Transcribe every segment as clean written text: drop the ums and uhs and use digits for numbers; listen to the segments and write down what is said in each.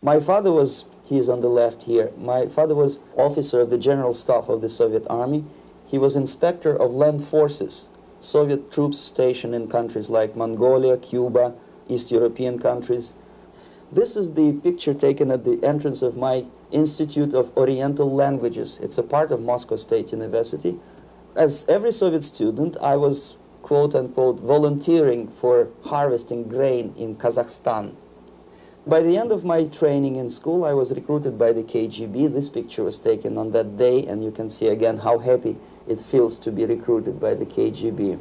My father was, he is on the left here, my father was officer of the General Staff of the Soviet Army. He was inspector of land forces, Soviet troops stationed in countries like Mongolia, Cuba, East European countries. This is the picture taken at the entrance of my Institute of Oriental Languages. It's a part of Moscow State University. As every Soviet student, I was, quote-unquote, volunteering for harvesting grain in Kazakhstan. By the end of my training in school, I was recruited by the KGB. This picture was taken on that day, and you can see again how happy it feels to be recruited by the KGB.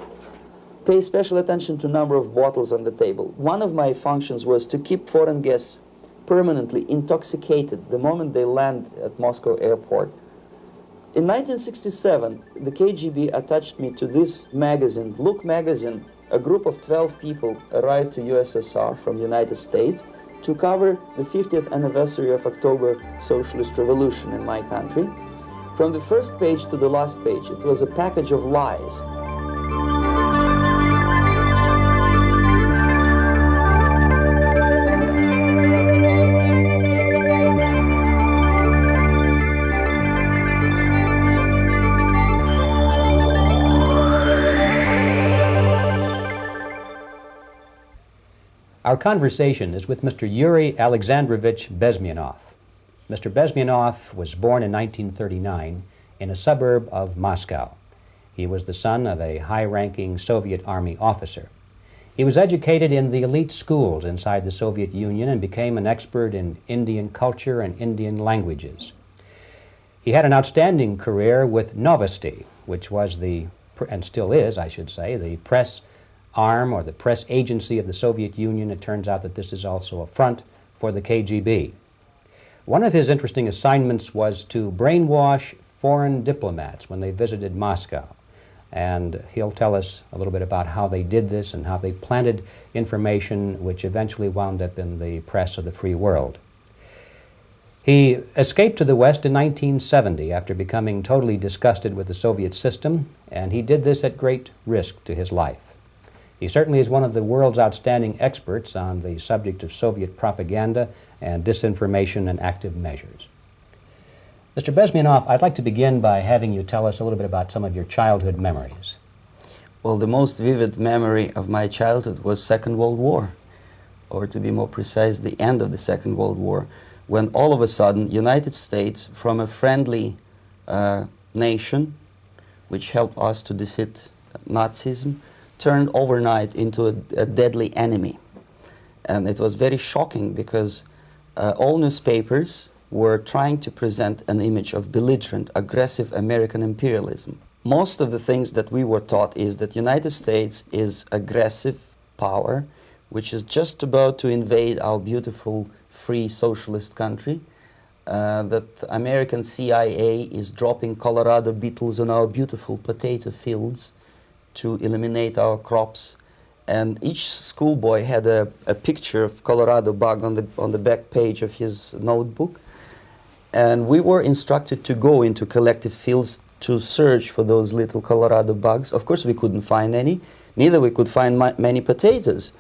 Pay special attention to number of bottles on the table. One of my functions was to keep foreign guests permanently intoxicated the moment they land at Moscow airport. In 1967, the KGB attached me to this magazine, Look magazine. A group of 12 people arrived to USSR from United States to cover the 50th anniversary of October Socialist Revolution in my country. From the first page to the last page, it was a package of lies. Our conversation is with Mr. Yuri Alexandrovich Bezmenov. Mr. Bezmenov was born in 1939 in a suburb of Moscow. He was the son of a high-ranking Soviet Army officer. He was educated in the elite schools inside the Soviet Union and became an expert in Indian culture and Indian languages. He had an outstanding career with Novosti, which was the, and still is, I should say, the press arm or the press agency of the Soviet Union. It turns out that this is also a front for the KGB. One of his interesting assignments was to brainwash foreign diplomats when they visited Moscow. And he'll tell us a little bit about how they did this and how they planted information which eventually wound up in the press of the free world. He escaped to the West in 1970 after becoming totally disgusted with the Soviet system, and he did this at great risk to his life. He certainly is one of the world's outstanding experts on the subject of Soviet propaganda and disinformation and active measures. Mr. Bezmenov, I'd like to begin by having you tell us a little bit about some of your childhood memories. Well, the most vivid memory of my childhood was Second World War, or to be more precise, the end of the Second World War, when all of a sudden United States, from a friendly nation, which helped us to defeat Nazism, turned overnight into a deadly enemy. And it was very shocking because all newspapers were trying to present an image of belligerent, aggressive American imperialism. Most of the things that we were taught is that United States is aggressive power, which is just about to invade our beautiful, free, socialist country, that American CIA is dropping Colorado beetles on our beautiful potato fields to eliminate our crops, and each schoolboy had a picture of Colorado bug on the back page of his notebook, and we were instructed to go into collective fields to search for those little Colorado bugs. Of course, we couldn't find any, neither we could find many potatoes,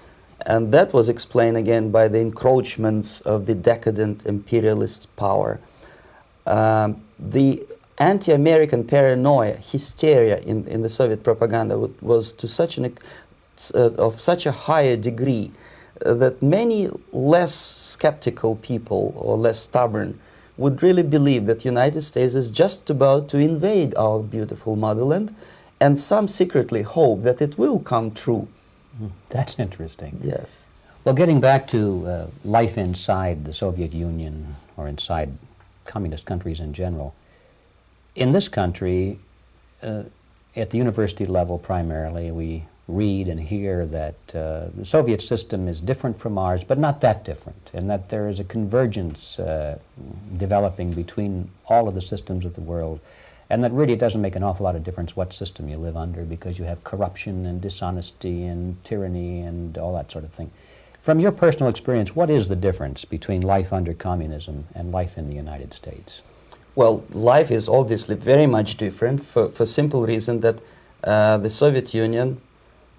and that was explained again by the encroachments of the decadent imperialist power. The anti-American paranoia, hysteria in the Soviet propaganda was to such of such a higher degree that many less skeptical people or less stubborn would really believe that United States is just about to invade our beautiful motherland, and some secretly hope that it will come true. That's interesting. Yes. Well, getting back to life inside the Soviet Union or inside communist countries in general, in this country, at the university level primarily, we read and hear that the Soviet system is different from ours, but not that different, and that there is a convergence developing between all of the systems of the world, and that really it doesn't make an awful lot of difference what system you live under because you have corruption and dishonesty and tyranny and all that sort of thing. From your personal experience, what is the difference between life under communism and life in the United States? Well, life is obviously very much different for simple reason that the Soviet Union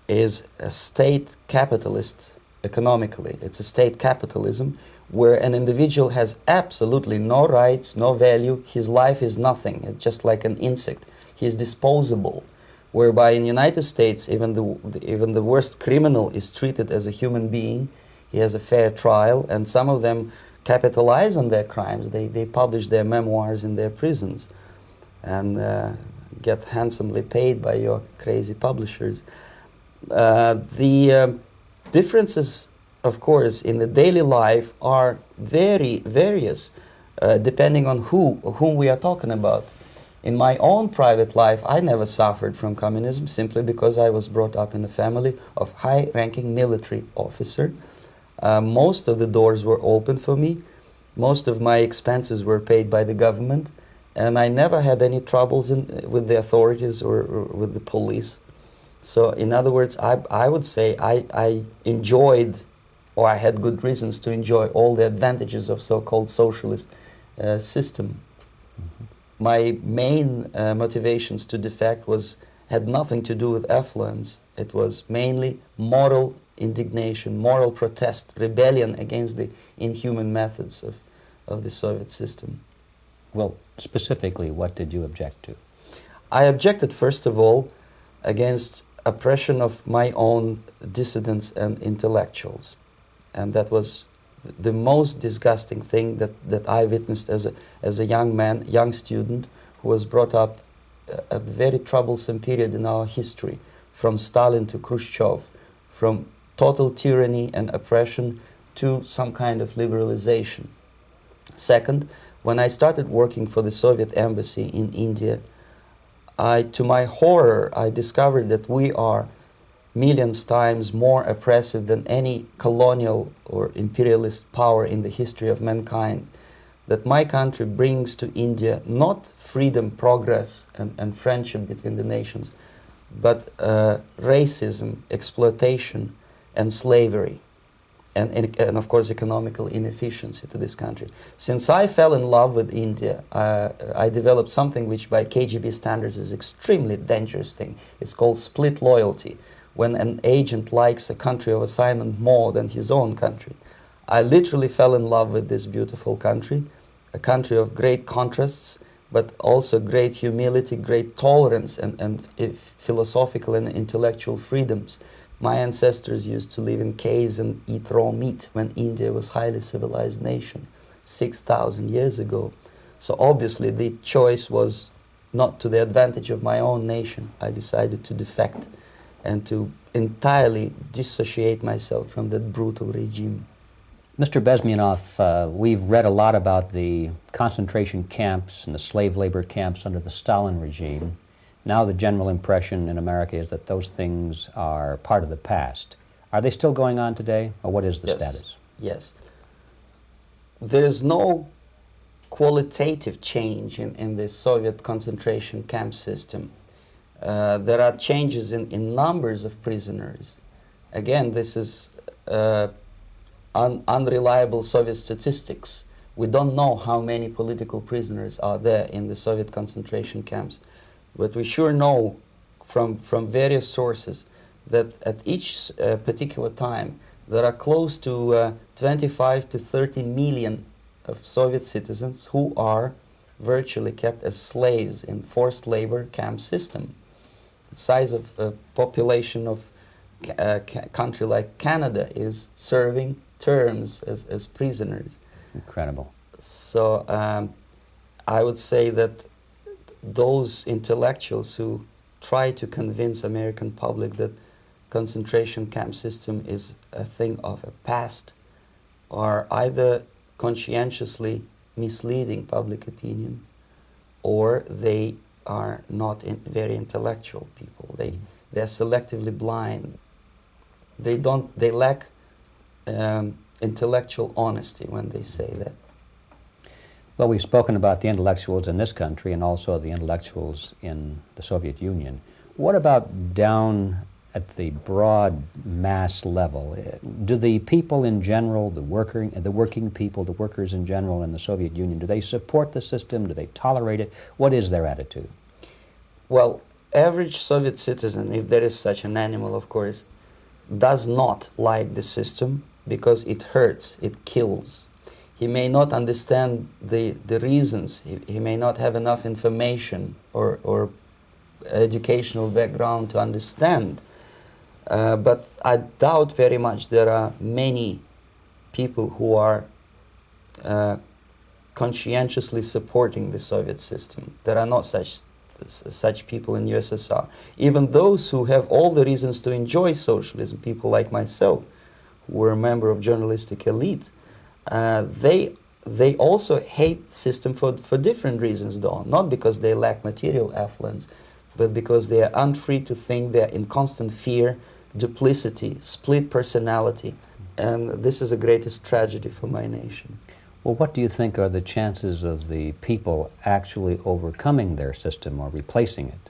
is a state capitalist economically. It's a state capitalism where an individual has absolutely no rights, no value. His life is nothing. It's just like an insect. He is disposable. Whereby in the United States, even the worst criminal is treated as a human being. He has a fair trial, and some of them capitalize on their crimes. They publish their memoirs in their prisons and get handsomely paid by your crazy publishers. The differences, of course, in the daily life are very various, depending on whom we are talking about. In my own private life, I never suffered from communism simply because I was brought up in a family of high-ranking military officer. Most of the doors were open for me. Most of my expenses were paid by the government, and I never had any troubles with the authorities or with the police. So, in other words, I would say I enjoyed, or I had good reasons to enjoy, all the advantages of so-called socialist system. Mm-hmm. My main motivations to defect had nothing to do with affluence. It was mainly moral indignation, moral protest, rebellion against the inhuman methods of the Soviet system. Well, specifically, what did you object to? I objected, first of all, against oppression of my own dissidents and intellectuals. And that was the most disgusting thing that I witnessed as a young man, young student, who was brought up a very troublesome period in our history, from Stalin to Khrushchev, from total tyranny and oppression to some kind of liberalization. Second, when I started working for the Soviet embassy in India, to my horror, I discovered that we are millions times more oppressive than any colonial or imperialist power in the history of mankind. That my country brings to India not freedom, progress, and friendship between the nations, but racism, exploitation, and slavery, and of course economical inefficiency to this country. Since I fell in love with India, I developed something which by KGB standards is extremely dangerous thing. It's called split loyalty, when an agent likes a country of assignment more than his own country. I literally fell in love with this beautiful country, a country of great contrasts, but also great humility, great tolerance, and philosophical and intellectual freedoms. My ancestors used to live in caves and eat raw meat when India was a highly civilized nation 6,000 years ago. So obviously the choice was not to the advantage of my own nation. I decided to defect and to entirely dissociate myself from that brutal regime. Mr. Bezmenov, we've read a lot about the concentration camps and the slave labor camps under the Stalin regime. Now the general impression in America is that those things are part of the past. Are they still going on today, or what is the status? Yes. There is no qualitative change in the Soviet concentration camp system. There are changes in numbers of prisoners. Again, this is unreliable Soviet statistics. We don't know how many political prisoners are there in the Soviet concentration camps. But we sure know from various sources that at each particular time there are close to 25 to 30 million of Soviet citizens who are virtually kept as slaves in forced labor camp system. The size of population of a country like Canada is serving terms as prisoners. Incredible. So I would say that those intellectuals who try to convince American public that concentration camp system is a thing of a past are either conscientiously misleading public opinion, or they are not very intellectual people. They're selectively blind. They lack intellectual honesty when they say that. Well, we've spoken about the intellectuals in this country and also the intellectuals in the Soviet Union. What about down at the broad mass level? Do the people in general, the working people, the workers in general in the Soviet Union, do they support the system? Do they tolerate it? What is their attitude? Well, average Soviet citizen, if there is such an animal, of course, does not like the system because it hurts, it kills. He may not understand the reasons, he may not have enough information or educational background to understand. But I doubt very much there are many people who are conscientiously supporting the Soviet system. There are not such people in USSR. Even those who have all the reasons to enjoy socialism, people like myself, who were a member of journalistic elite, they also hate the system for different reasons, though. Not because they lack material affluence, but because they are unfree to think, they are in constant fear, duplicity, split personality. And this is the greatest tragedy for my nation. Well, what do you think are the chances of the people actually overcoming their system or replacing it?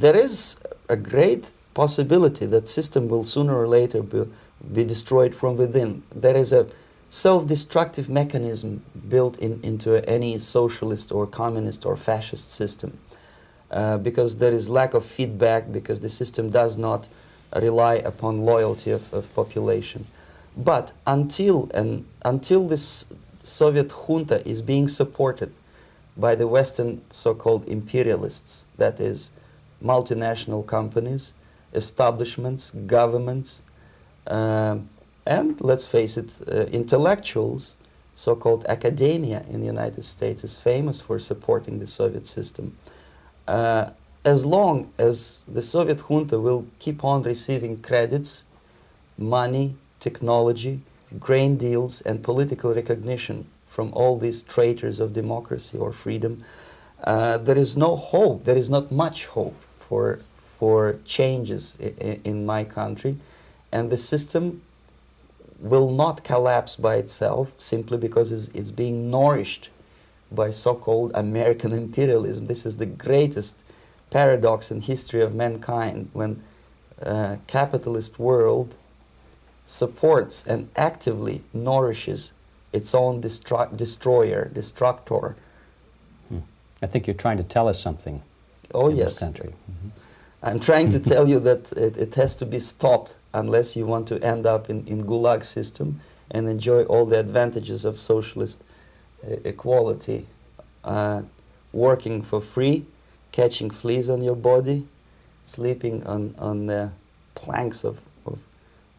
There is a great possibility that system will sooner or later be destroyed from within. There is a self-destructive mechanism built into any socialist or communist or fascist system, because there is lack of feedback, because the system does not rely upon loyalty of population. But until this Soviet junta is being supported by the Western so-called imperialists, that is, multinational companies, establishments, governments, and let's face it, intellectuals, so-called academia in the United States is famous for supporting the Soviet system. As long as the Soviet junta will keep on receiving credits, money, technology, grain deals, and political recognition from all these traitors of democracy or freedom, there is no hope, there is not much hope for changes in my country, and the system will not collapse by itself simply because it's being nourished by so-called American imperialism. This is the greatest paradox in history of mankind, when capitalist world supports and actively nourishes its own destructor. I think you're trying to tell us something. Oh, in yes. This country. Mm-hmm. I'm trying to tell you that it has to be stopped unless you want to end up in Gulag system and enjoy all the advantages of socialist equality. Working for free, catching fleas on your body, sleeping on the planks of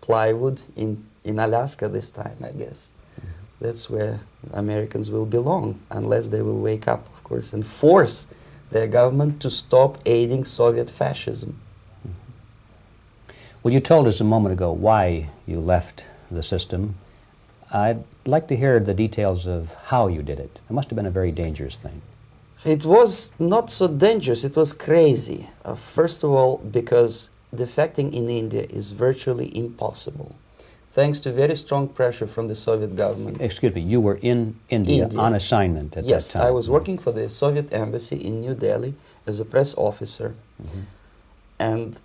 plywood in Alaska this time, I guess. Mm-hmm. That's where Americans will belong, unless they will wake up, of course, and force their government to stop aiding Soviet fascism. Mm-hmm. Well, you told us a moment ago why you left the system. I'd like to hear the details of how you did it. It must have been a very dangerous thing. It was not so dangerous, it was crazy. First of all, because defecting in India is virtually impossible, thanks to very strong pressure from the Soviet government. Excuse me, you were in India. On assignment at that time. Yes, I was working for the Soviet embassy in New Delhi as a press officer. Mm-hmm. And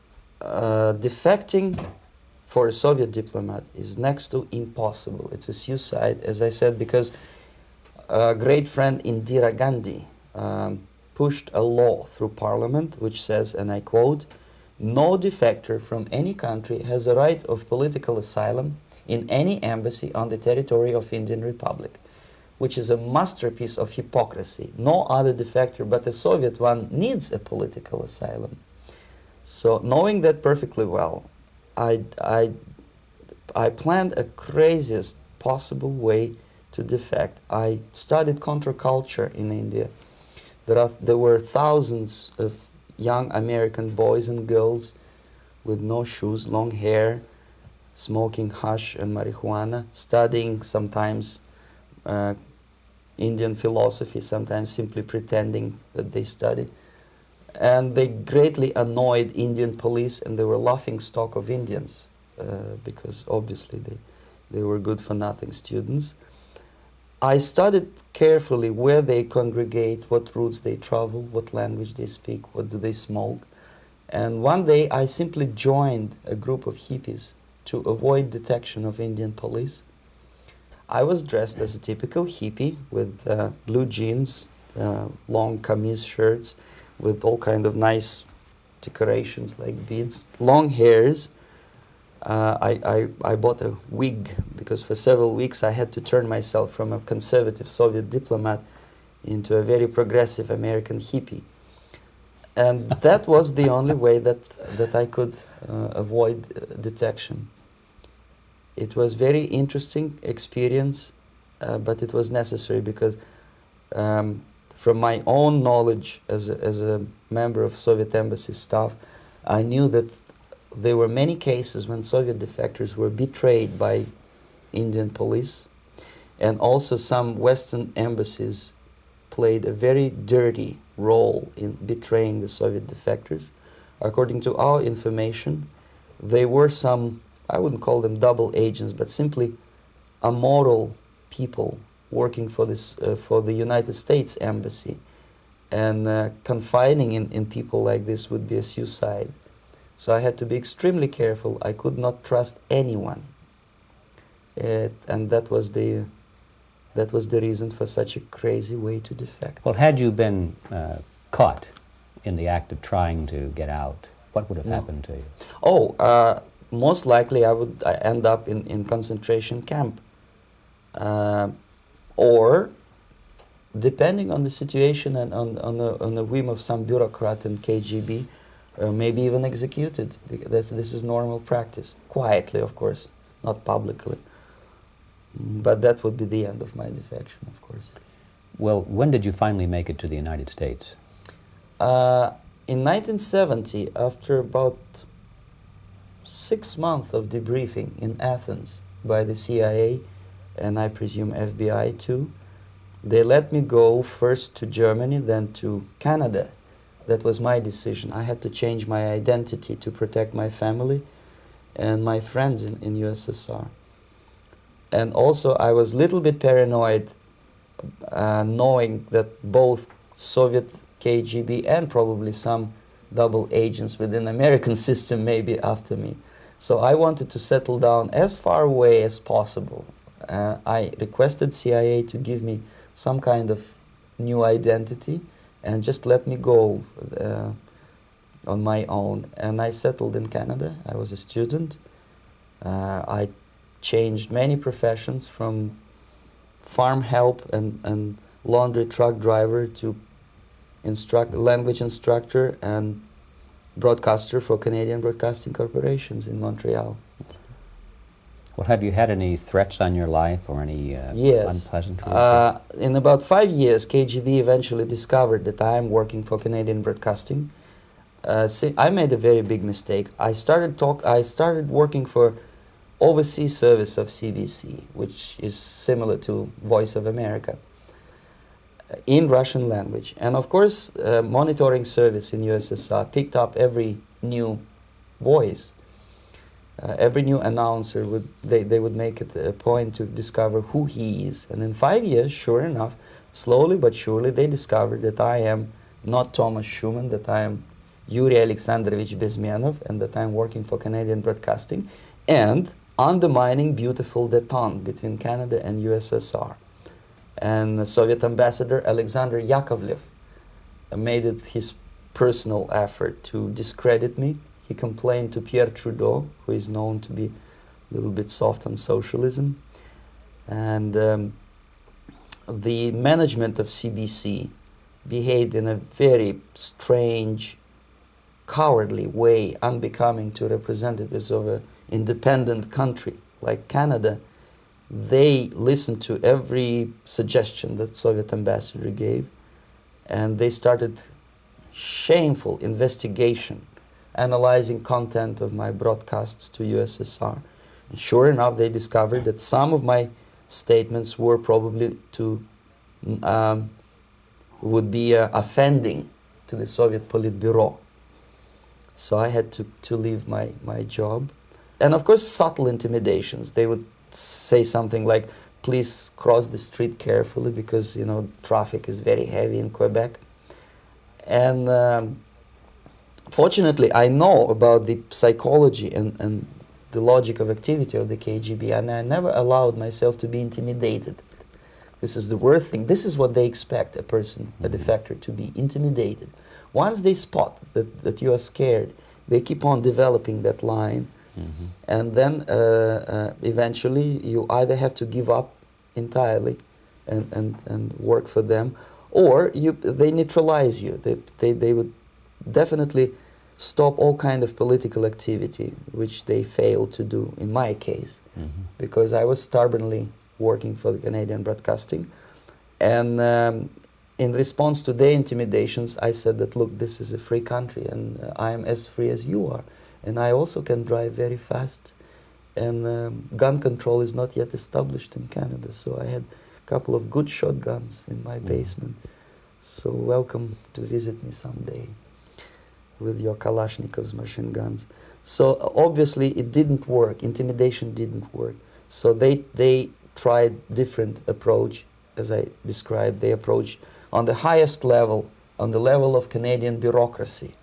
defecting for a Soviet diplomat is next to impossible. It's a suicide, as I said, because a great friend Indira Gandhi pushed a law through parliament which says, and I quote, "No defector from any country has a right of political asylum in any embassy on the territory of Indian Republic," which is a masterpiece of hypocrisy. No other defector but a Soviet one needs a political asylum. So knowing that perfectly well, I planned a craziest possible way to defect. I studied counterculture in India. There were thousands of young American boys and girls with no shoes, long hair, smoking hash and marijuana, studying sometimes Indian philosophy, sometimes simply pretending that they study. And they greatly annoyed Indian police, and they were laughing stock of Indians because obviously they were good-for-nothing students. I studied carefully where they congregate, what routes they travel, what language they speak, what do they smoke. And one day I simply joined a group of hippies to avoid detection of Indian police. I was dressed as a typical hippie with blue jeans, long camise shirts with all kind of nice decorations like beads, long hairs, I bought a wig because for several weeks I had to turn myself from a conservative Soviet diplomat into a very progressive American hippie. And that was the only way that I could avoid detection. It was very interesting experience, but it was necessary because from my own knowledge as a member of Soviet embassy staff, I knew that there were many cases when Soviet defectors were betrayed by Indian police, and also some Western embassies played a very dirty role in betraying the Soviet defectors. According to our information, they were some, I wouldn't call them double agents, but simply amoral people working for this for the United States embassy, and confiding in people like this would be a suicide. So I had to be extremely careful. I could not trust anyone, and that was the reason for such a crazy way to defect. Well, had you been caught in the act of trying to get out, what would have happened to you? Oh, most likely I would end up in concentration camp, or depending on the situation and on the whim of some bureaucrat in KGB, maybe even executed. This is normal practice, quietly, of course, not publicly. But that would be the end of my defection, of course. Well, when did you finally make it to the United States? In 1970, after about 6 months of debriefing in Athens by the CIA, and I presume FBI too, they let me go first to Germany, then to Canada. That was my decision. I had to change my identity to protect my family and my friends in USSR. And also I was a little bit paranoid, knowing that both Soviet KGB and probably some double agents within the American system may be after me. So I wanted to settle down as far away as possible. I requested CIA to give me some kind of new identity and just let me go on my own. And I settled in Canada. I was a student. I changed many professions, from farm help and laundry truck driver to language instructor and broadcaster for Canadian Broadcasting Corporations in Montreal. Well, have you had any threats on your life or any yes. unpleasant In about 5 years, KGB eventually discovered that I am working for Canadian Broadcasting. I made a very big mistake. I started working for overseas service of CBC, which is similar to Voice of America, in Russian language. And of course, monitoring service in USSR picked up every new voice. Every new announcer they would make it a point to discover who he is. And in 5 years, sure enough, slowly but surely, they discovered that I am not Thomas Schumann, that I am Yuri Alexandrovich Bezmenov, and that I am working for Canadian Broadcasting, and undermining beautiful détente between Canada and USSR. And the Soviet ambassador Alexander Yakovlev made it his personal effort to discredit me. He complained to Pierre Trudeau, who is known to be a little bit soft on socialism. And the management of CBC behaved in a very strange, cowardly way, unbecoming to representatives of an independent country like Canada. They listened to every suggestion that Soviet ambassador gave, and they started shameful investigation, analyzing content of my broadcasts to USSR. And sure enough, they discovered that some of my statements were probably would be offending to the Soviet Politburo. So I had to leave my job. And of course, subtle intimidations. They would say something like, please cross the street carefully because, you know, traffic is very heavy in Quebec. And fortunately, I know about the psychology and the logic of activity of the KGB, and I never allowed myself to be intimidated. This is the worst thing. This is what they expect a person, a defector, to be intimidated. Once they spot that you are scared, they keep on developing that line, And then eventually you either have to give up entirely and work for them, or they neutralize you. They would definitely stop all kind of political activity, which they failed to do in my case, because I was stubbornly working for the Canadian Broadcasting. And in response to their intimidations, I said that, look, this is a free country, and I am as free as you are. And I also can drive very fast. And gun control is not yet established in Canada, so I had a couple of good shotguns in my basement. So welcome to visit me someday with your Kalashnikov's machine guns. So obviously it didn't work. Intimidation didn't work. So they tried different approach, as I described. They approached on the highest level, on the level of Canadian bureaucracy.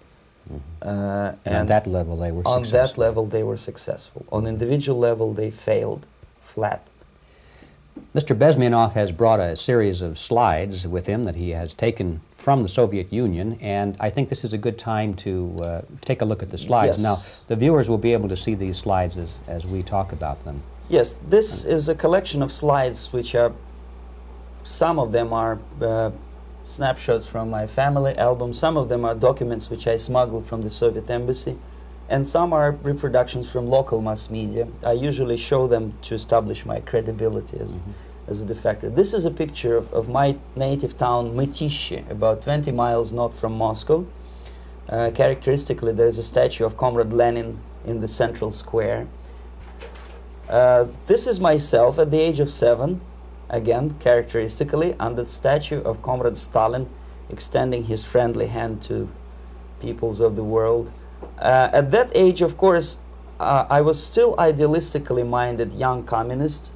And on that level they were successful. On that level they were successful. On individual level they failed flat. Mr. Bezmenov has brought a series of slides with him that he has taken from the Soviet Union, and I think this is a good time to take a look at the slides. Yes. Now, the viewers will be able to see these slides as we talk about them. Yes, this is a collection of slides which are, some of them are snapshots from my family album, some of them are documents which I smuggled from the Soviet embassy, and some are reproductions from local mass media. I usually show them to establish my credibility as a defector. This is a picture of my native town, Mytishi, about 20 miles north from Moscow. Characteristically, there is a statue of Comrade Lenin in the central square. This is myself at the age of 7, again, characteristically, under the statue of Comrade Stalin, extending his friendly hand to peoples of the world. At that age, of course, I was still idealistically minded young communist,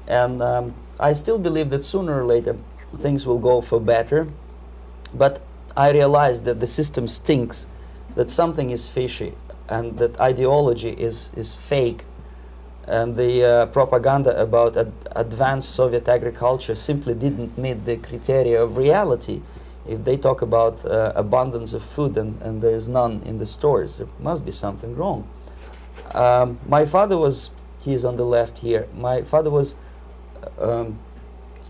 and I still believe that sooner or later things will go for better. But I realized that the system stinks, that something is fishy, and that ideology is fake, and the propaganda about advanced Soviet agriculture simply didn't meet the criteria of reality. If they talk about abundance of food and there is none in the stores, there must be something wrong. My father was, he is on the left here, my father was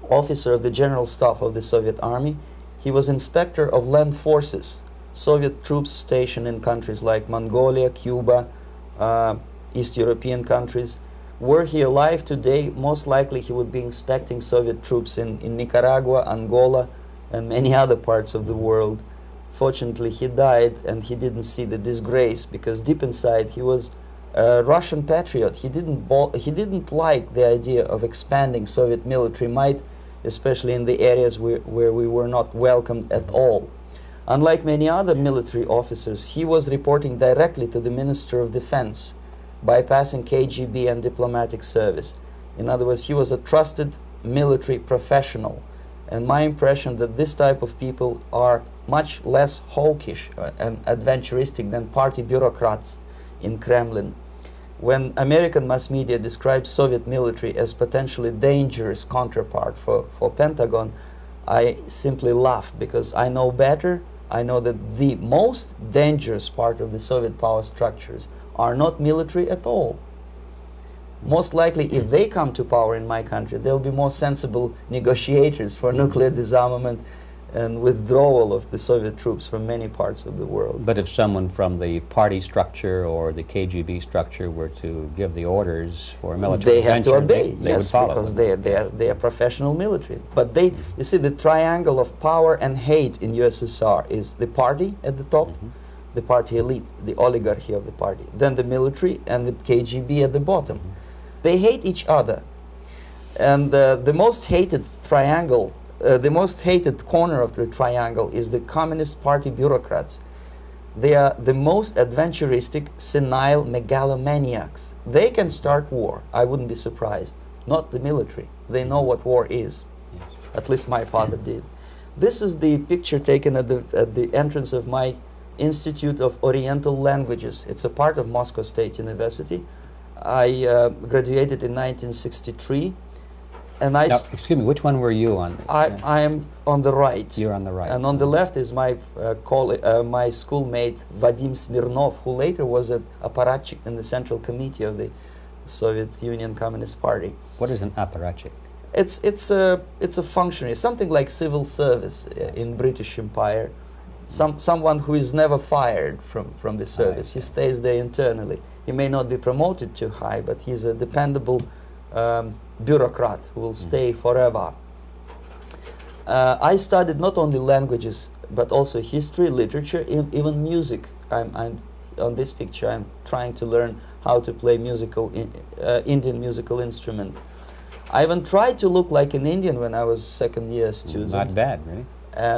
officer of the General Staff of the Soviet Army. He was inspector of land forces, Soviet troops stationed in countries like Mongolia, Cuba, East European countries. Were he alive today, most likely he would be inspecting Soviet troops in Nicaragua, Angola, and many other parts of the world. Fortunately, he died and he didn't see the disgrace, because deep inside he was a Russian patriot. He didn't like the idea of expanding Soviet military might, especially in the areas where we were not welcomed at all. Unlike many other military officers, he was reporting directly to the Minister of Defense, bypassing KGB and diplomatic service. In other words, he was a trusted military professional. And my impression that this type of people are much less hawkish and adventuristic than party bureaucrats in Kremlin. When American mass media describes Soviet military as potentially dangerous counterpart for Pentagon, I simply laugh, because I know better. I know that the most dangerous part of the Soviet power structures are not military at all. Most likely, if they come to power in my country, they'll be more sensible negotiators for nuclear disarmament and withdrawal of the Soviet troops from many parts of the world. But if someone from the party structure or the KGB structure were to give the orders for a military intervention, they have to obey, they would follow. Because they are professional military. But they, you see, the triangle of power and hate in USSR is the party at the top, the party elite, the oligarchy of the party, then the military and the KGB at the bottom. They hate each other. And the most hated triangle, the most hated corner of the triangle is the Communist Party bureaucrats. They are the most adventuristic, senile megalomaniacs. They can start war, I wouldn't be surprised. Not the military. They know what war is. Yes. At least my father did. This is the picture taken at the entrance of my Institute of Oriental Languages. It's a part of Moscow State University. I graduated in 1963. And I Now, excuse me, which one were you on? I am on the right. You're on the right. And on the left is my my schoolmate Vadim Smirnov, who later was a apparatchik in the Central Committee of the Soviet Union Communist Party. What is an apparatchik? It's a functionary, something like civil service in British Empire. Someone who is never fired from the service. He stays there internally. He may not be promoted too high, but he's a dependable bureaucrat who will stay forever. I studied not only languages, but also history, literature, even music. I'm on this picture. I'm trying to learn how to play Indian musical instrument. I even tried to look like an Indian when I was second-year student. Not bad, really.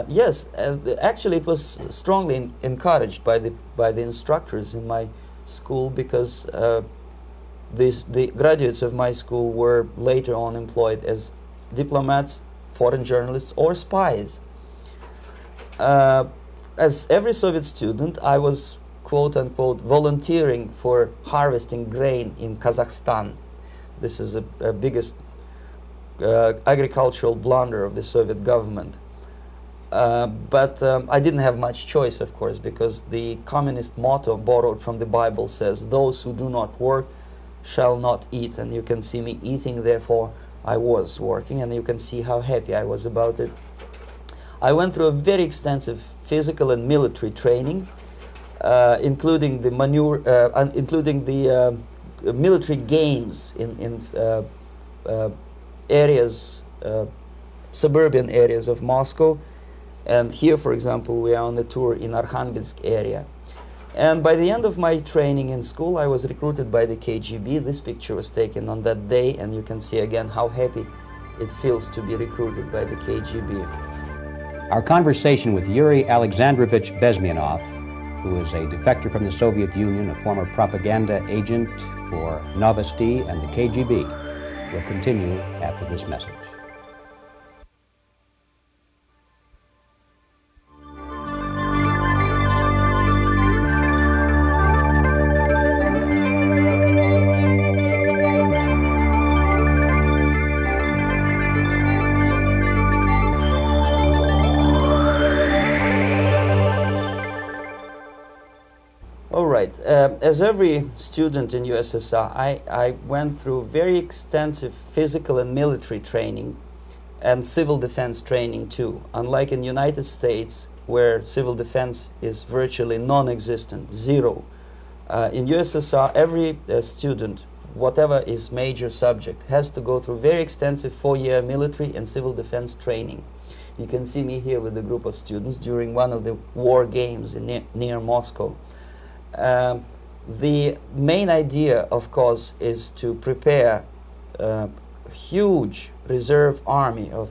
Yes, actually, it was strongly encouraged by the instructors in my school, because the graduates of my school were later on employed as diplomats, foreign journalists, or spies. As every Soviet student, I was quote-unquote volunteering for harvesting grain in Kazakhstan. This is a biggest agricultural blunder of the Soviet government. But I didn't have much choice, of course, because the communist motto borrowed from the Bible says, "Those who do not work shall not eat." And you can see me eating, therefore I was working, and you can see how happy I was about it. I went through a very extensive physical and military training, including the military games in areas, suburban areas of Moscow. And here, for example, we are on a tour in Arkhangelsk area. And by the end of my training in school, I was recruited by the KGB. This picture was taken on that day, and you can see again how happy it feels to be recruited by the KGB. Our conversation with Yuri Alexandrovich Bezmenov, who is a defector from the Soviet Union, a former propaganda agent for Novosti and the KGB, will continue after this message. As every student in USSR, I went through very extensive physical and military training and civil defense training too. Unlike in the United States, where civil defense is virtually non-existent, zero. In USSR, every student, whatever his major subject, has to go through very extensive 4-year military and civil defense training. You can see me here with a group of students during one of the war games near Moscow. The main idea, of course, is to prepare a huge reserve army of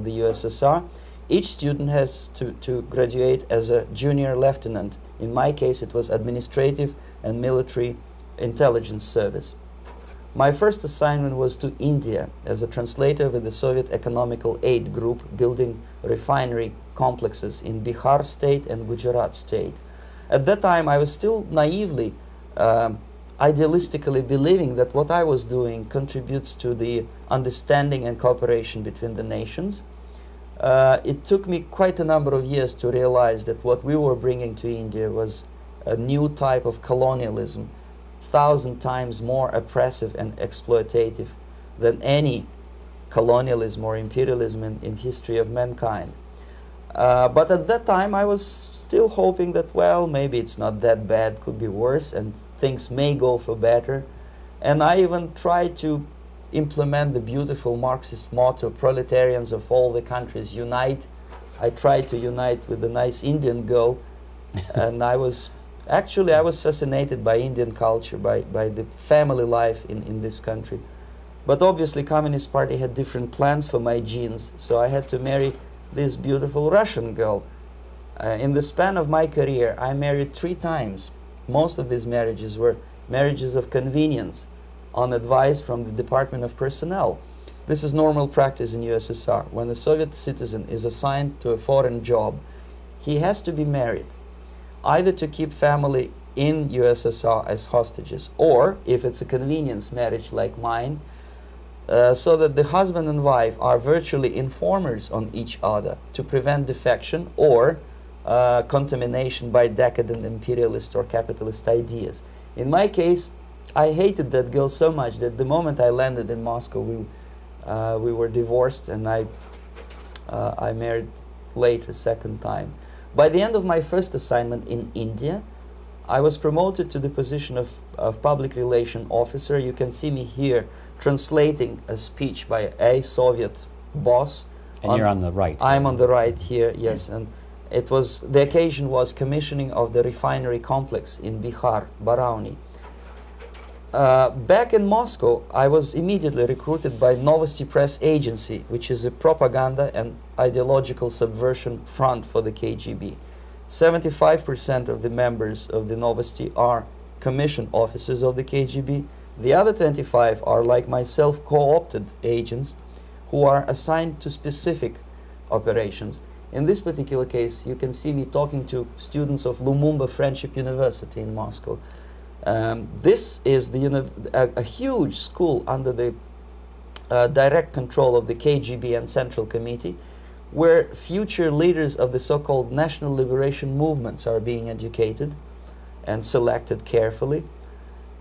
the USSR. Each student has to graduate as a junior lieutenant. In my case, it was administrative and military intelligence service. My first assignment was to India as a translator with the Soviet Economical Aid Group, building refinery complexes in Bihar state and Gujarat state. At that time, I was still naively, idealistically believing that what I was doing contributes to the understanding and cooperation between the nations. It took me quite a number of years to realize that what we were bringing to India was a new type of colonialism, 1,000 times more oppressive and exploitative than any colonialism or imperialism in history of mankind. But at that time, I was still hoping that, well, maybe it's not that bad, could be worse, and things may go for better. And I even tried to implement the beautiful Marxist motto, proletarians of all the countries unite. I tried to unite with the nice Indian girl, and I was fascinated by Indian culture, by the family life in this country. But obviously, Communist Party had different plans for my genes, so I had to marry this beautiful Russian girl. In the span of my career, I married 3 times. Most of these marriages were marriages of convenience, on advice from the Department of Personnel. This is normal practice in USSR. When a Soviet citizen is assigned to a foreign job, he has to be married, either to keep family in USSR as hostages, or, if it's a convenience marriage like mine, so that the husband and wife are virtually informers on each other to prevent defection or contamination by decadent imperialist or capitalist ideas. In my case, I hated that girl so much that the moment I landed in Moscow, we were divorced, and I married later, second time. By the end of my first assignment in India, I was promoted to the position of public relation officer. You can see me here translating a speech by a Soviet boss. And you're on the right. I'm on the right here, yes. And it was, the occasion was commissioning of the refinery complex in Bihar, Barauni. Back in Moscow, I was immediately recruited by Novosti Press Agency, which is a propaganda and ideological subversion front for the KGB. 75% of the members of the Novosti are commissioned officers of the KGB. The other 25 are, like myself, co-opted agents who are assigned to specific operations. In this particular case, you can see me talking to students of Lumumba Friendship University in Moscow. This is a huge school under the direct control of the KGB and Central Committee, where future leaders of the so-called national liberation movements are being educated and selected carefully.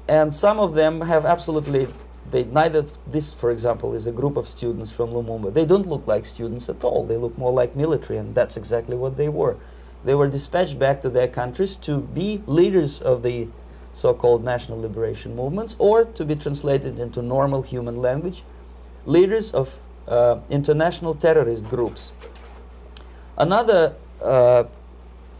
And some of them have absolutely, this, for example, is a group of students from Lumumba. They don't look like students at all. They look more like military, and that's exactly what they were. They were dispatched back to their countries to be leaders of the so-called national liberation movements, or to be translated into normal human language, leaders of international terrorist groups. Another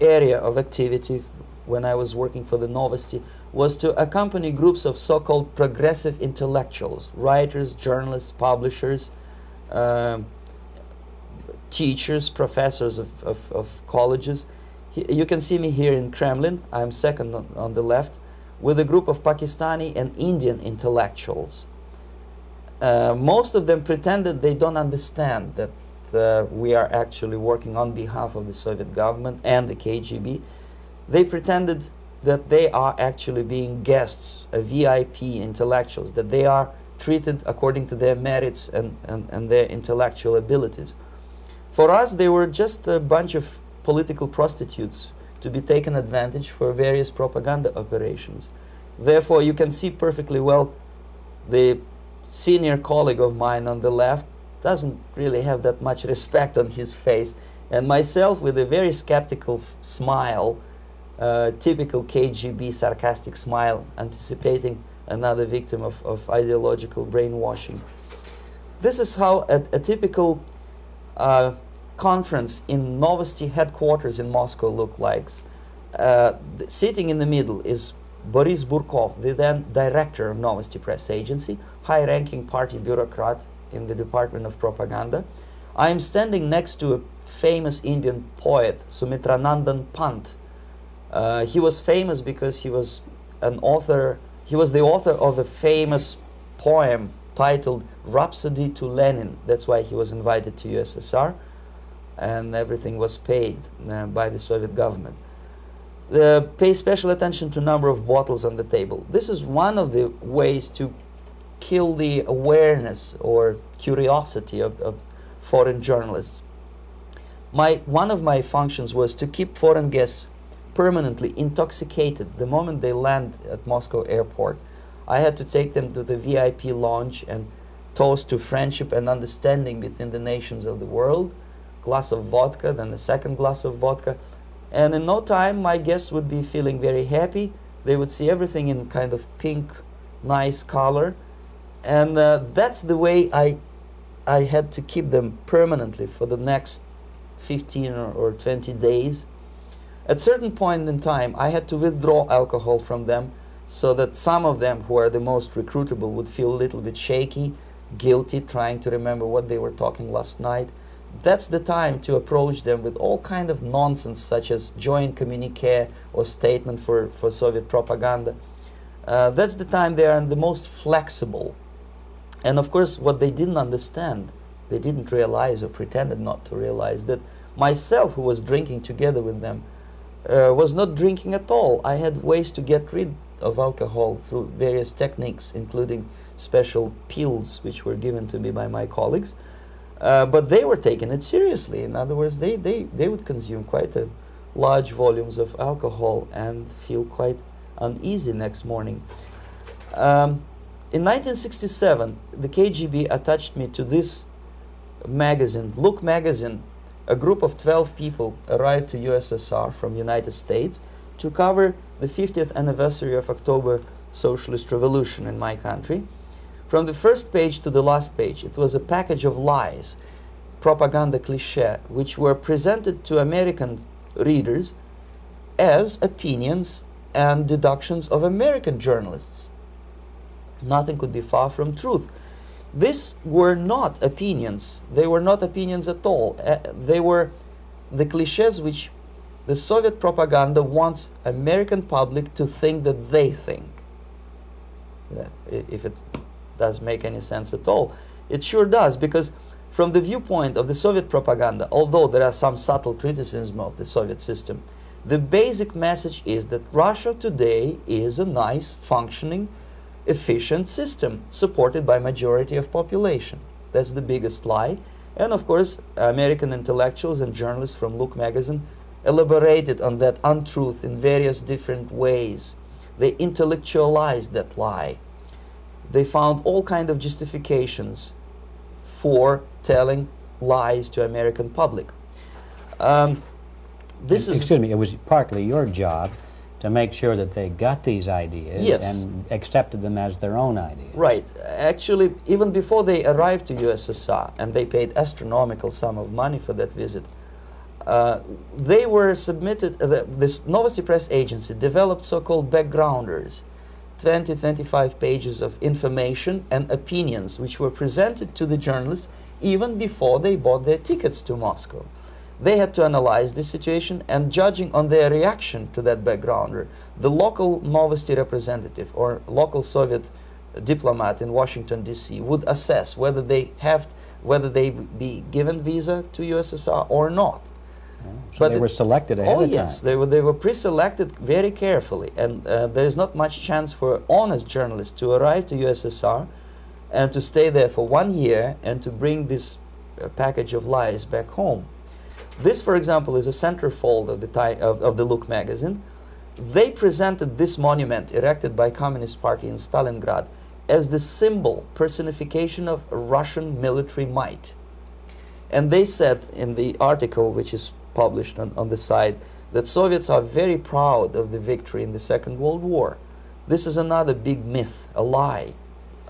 area of activity when I was working for the Novosti was to accompany groups of so-called progressive intellectuals, writers, journalists, publishers, teachers, professors of colleges. You can see me here in Kremlin. I'm second on the left, with a group of Pakistani and Indian intellectuals. Most of them pretended they don't understand that we are actually working on behalf of the Soviet government and the KGB. They pretended that they are actually being guests, VIP intellectuals, that they are treated according to their merits and their intellectual abilities. For us, they were just a bunch of political prostitutes to be taken advantage for various propaganda operations. Therefore, you can see perfectly well the senior colleague of mine on the left doesn't really have that much respect on his face, and myself with a very skeptical smile, typical KGB sarcastic smile, anticipating another victim of ideological brainwashing. This is how a typical conference in Novosti headquarters in Moscow looked like. Sitting in the middle is Boris Burkov, the then director of Novosti Press Agency, high-ranking party bureaucrat in the Department of Propaganda. I am standing next to a famous Indian poet, Sumitranandan Pant. He was famous because he was an author. He was the author of a famous poem titled Rhapsody to Lenin. That's why he was invited to USSR, and everything was paid by the Soviet government. Pay special attention to number of bottles on the table. This is one of the ways to kill the awareness or curiosity of foreign journalists. One of my functions was to keep foreign guests permanently intoxicated the moment they land at Moscow airport. I had to take them to the VIP lounge and toast to friendship and understanding between the nations of the world. Glass of vodka, then a second glass of vodka. And in no time, my guests would be feeling very happy. They would see everything in kind of pink, nice color. And that's the way I had to keep them permanently for the next 15 or 20 days. At a certain point in time, I had to withdraw alcohol from them so that some of them who are the most recruitable would feel a little bit shaky, guilty, trying to remember what they were talking last night. That's the time to approach them with all kind of nonsense, such as joint communique or statement for Soviet propaganda. That's the time they are the most flexible. And of course, what they didn't understand, they didn't realize or pretended not to realize, that myself, who was drinking together with them, was not drinking at all. I had ways to get rid of alcohol through various techniques, including special pills which were given to me by my colleagues. But they were taking it seriously. In other words, they would consume quite large volumes of alcohol and feel quite uneasy next morning. In 1967, the KGB attached me to this magazine, Look magazine. A group of 12 people arrived to USSR from United States to cover the 50th anniversary of October Socialist Revolution in my country. From the first page to the last page, it was a package of lies, propaganda cliché, which were presented to American readers as opinions and deductions of American journalists. Nothing could be far from truth. These were not opinions. They were not opinions at all. They were the clichés which the Soviet propaganda wants American public to think that they think. If it does make any sense at all. It sure does, because from the viewpoint of the Soviet propaganda, although there are some subtle criticism of the Soviet system, the basic message is that Russia today is a nice, functioning, efficient system supported by majority of population. That's the biggest lie. And of course, American intellectuals and journalists from Look magazine elaborated on that untruth in various different ways. They intellectualized that lie. They found all kinds of justifications for telling lies to American public. Excuse me, it was partly your job to make sure that they got these ideas, yes, and accepted them as their own ideas. Right. Actually, even before they arrived to USSR, and they paid astronomical sum of money for that visit, they were submitted, this Novosti Press Agency developed so-called backgrounders, 20-25 pages of information and opinions which were presented to the journalists even before they bought their tickets to Moscow. They had to analyze the situation, and judging on their reaction to that backgrounder, the local Novosti representative or local Soviet diplomat in Washington, D.C. would assess whether they be given visa to USSR or not. So but they were selected ahead of time. Yes, they were pre-selected very carefully, and there is not much chance for honest journalists to arrive to USSR and to stay there for 1 year and to bring this package of lies back home. This, for example, is a centerfold of the Look magazine. They presented this monument erected by Communist Party in Stalingrad as the symbol, personification of Russian military might. And they said in the article, which is published on the site, that Soviets are very proud of the victory in the Second World War. This is another big myth, a lie.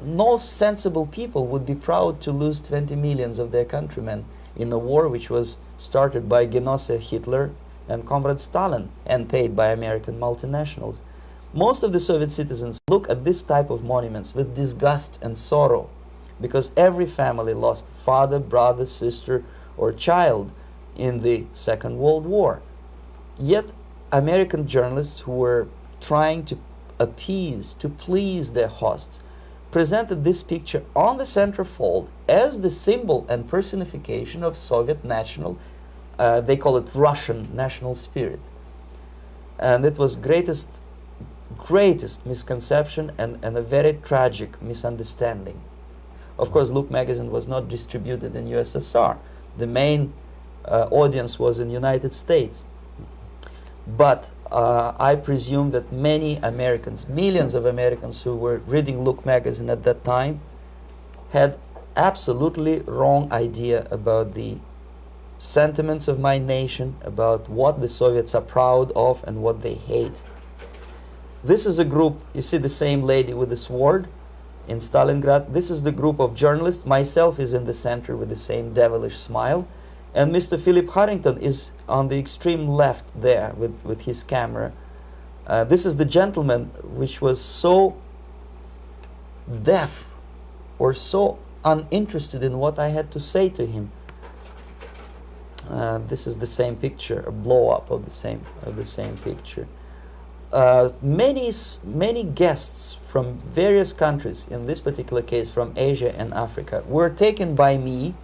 No sensible people would be proud to lose 20 millions of their countrymen in a war which was started by Genoese Hitler and Comrade Stalin and paid by American multinationals. Most of the Soviet citizens look at this type of monuments with disgust and sorrow, because every family lost father, brother, sister, or child in the Second World War. Yet American journalists who were trying to appease, to please their hosts, presented this picture on the centerfold as the symbol and personification of Soviet national, they call it Russian national spirit. And it was greatest misconception and a very tragic misunderstanding. Of course, Look magazine was not distributed in USSR. The main audience was in United States. But I presume that many Americans, millions of Americans who were reading Look magazine at that time, had absolutely wrong idea about the sentiments of my nation, about what the Soviets are proud of and what they hate. This is a group, you see the same lady with the sword in Stalingrad. This is the group of journalists. Myself is in the center with the same devilish smile. And Mr. Philip Harrington is on the extreme left there with his camera. This is the gentleman which was so deaf or so uninterested in what I had to say to him. This is the same picture, a blow-up of the same picture. Many guests from various countries, in this particular case from Asia and Africa, were taken by me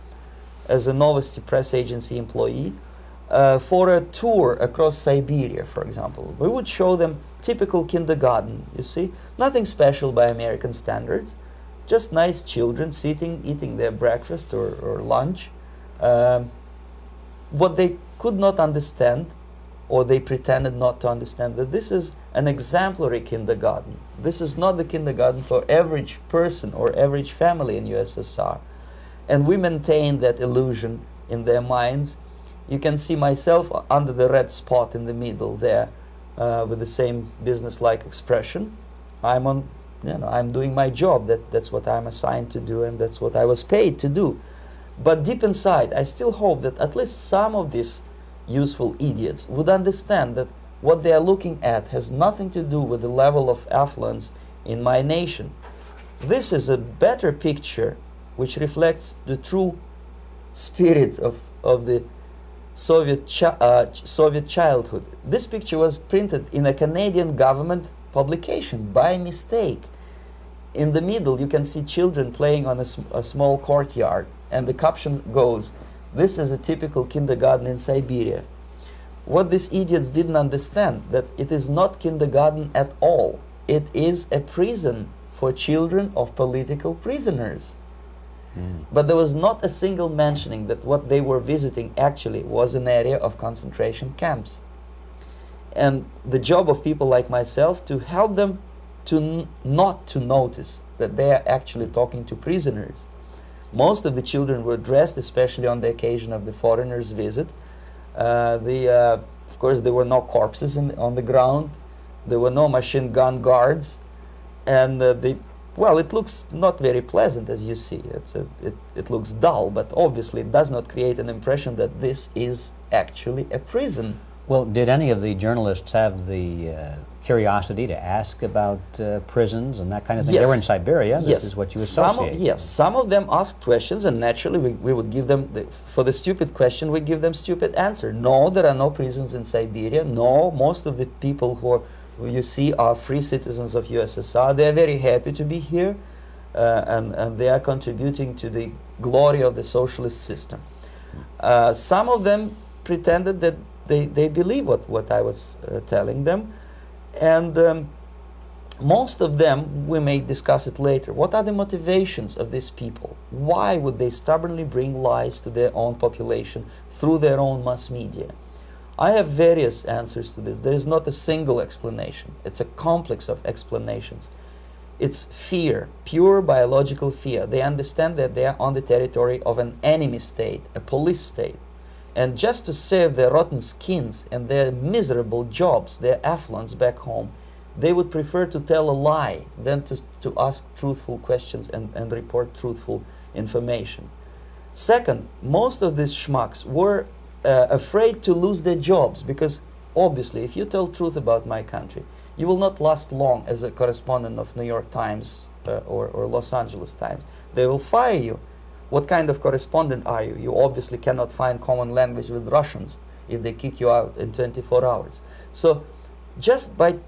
as a Novosti Press Agency employee for a tour across Siberia, for example. We would show them typical kindergarten, you see, nothing special by American standards, just nice children sitting, eating their breakfast or lunch. What they could not understand, or they pretended not to understand, that this is an exemplary kindergarten. This is not the kindergarten for average person or average family in USSR. And we maintain that illusion in their minds. You can see myself under the red spot in the middle there, with the same business-like expression. I'm doing my job. That's what I'm assigned to do, and that's what I was paid to do. But deep inside, I still hope that at least some of these useful idiots would understand that what they are looking at has nothing to do with the level of affluence in my nation. This is a better picture which reflects the true spirit of the Soviet childhood. This picture was printed in a Canadian government publication by mistake. In the middle, you can see children playing on a small courtyard, and the caption goes, "This is a typical kindergarten in Siberia." What these idiots didn't understand, that it is not kindergarten at all. It is a prison for children of political prisoners. But there was not a single mentioning that what they were visiting actually was an area of concentration camps. And the job of people like myself to help them to not to notice that they are actually talking to prisoners. Most of the children were dressed, especially on the occasion of the foreigners' visit. Of course, there were no corpses on the ground. There were no machine gun guards. And well, it looks not very pleasant, as you see. It looks dull, but obviously it does not create an impression that this is actually a prison. Well, did any of the journalists have the curiosity to ask about prisons and that kind of thing? Yes. They were in Siberia. This Yes. is what you associate. Yes, some of them asked questions, and naturally we would give them, for the stupid question, we give them stupid answer. No, there are no prisons in Siberia. No, most of the people who you see are free citizens of USSR. They are very happy to be here, and they are contributing to the glory of the socialist system. Some of them pretended that they believe what I was telling them, and most of them, we may discuss it later, what are the motivations of these people? Why would they stubbornly bring lies to their own population through their own mass media? I have various answers to this. There is not a single explanation. It's a complex of explanations. It's fear, pure biological fear. They understand that they are on the territory of an enemy state, a police state. And just to save their rotten skins and their miserable jobs, their affluence back home, they would prefer to tell a lie than to ask truthful questions and report truthful information. Second, most of these schmucks were afraid to lose their jobs, because obviously if you tell truth about my country, you will not last long as a correspondent of New York Times or Los Angeles Times. They will fire you. What kind of correspondent are you? You obviously cannot find common language with Russians if they kick you out in 24 hours. So just by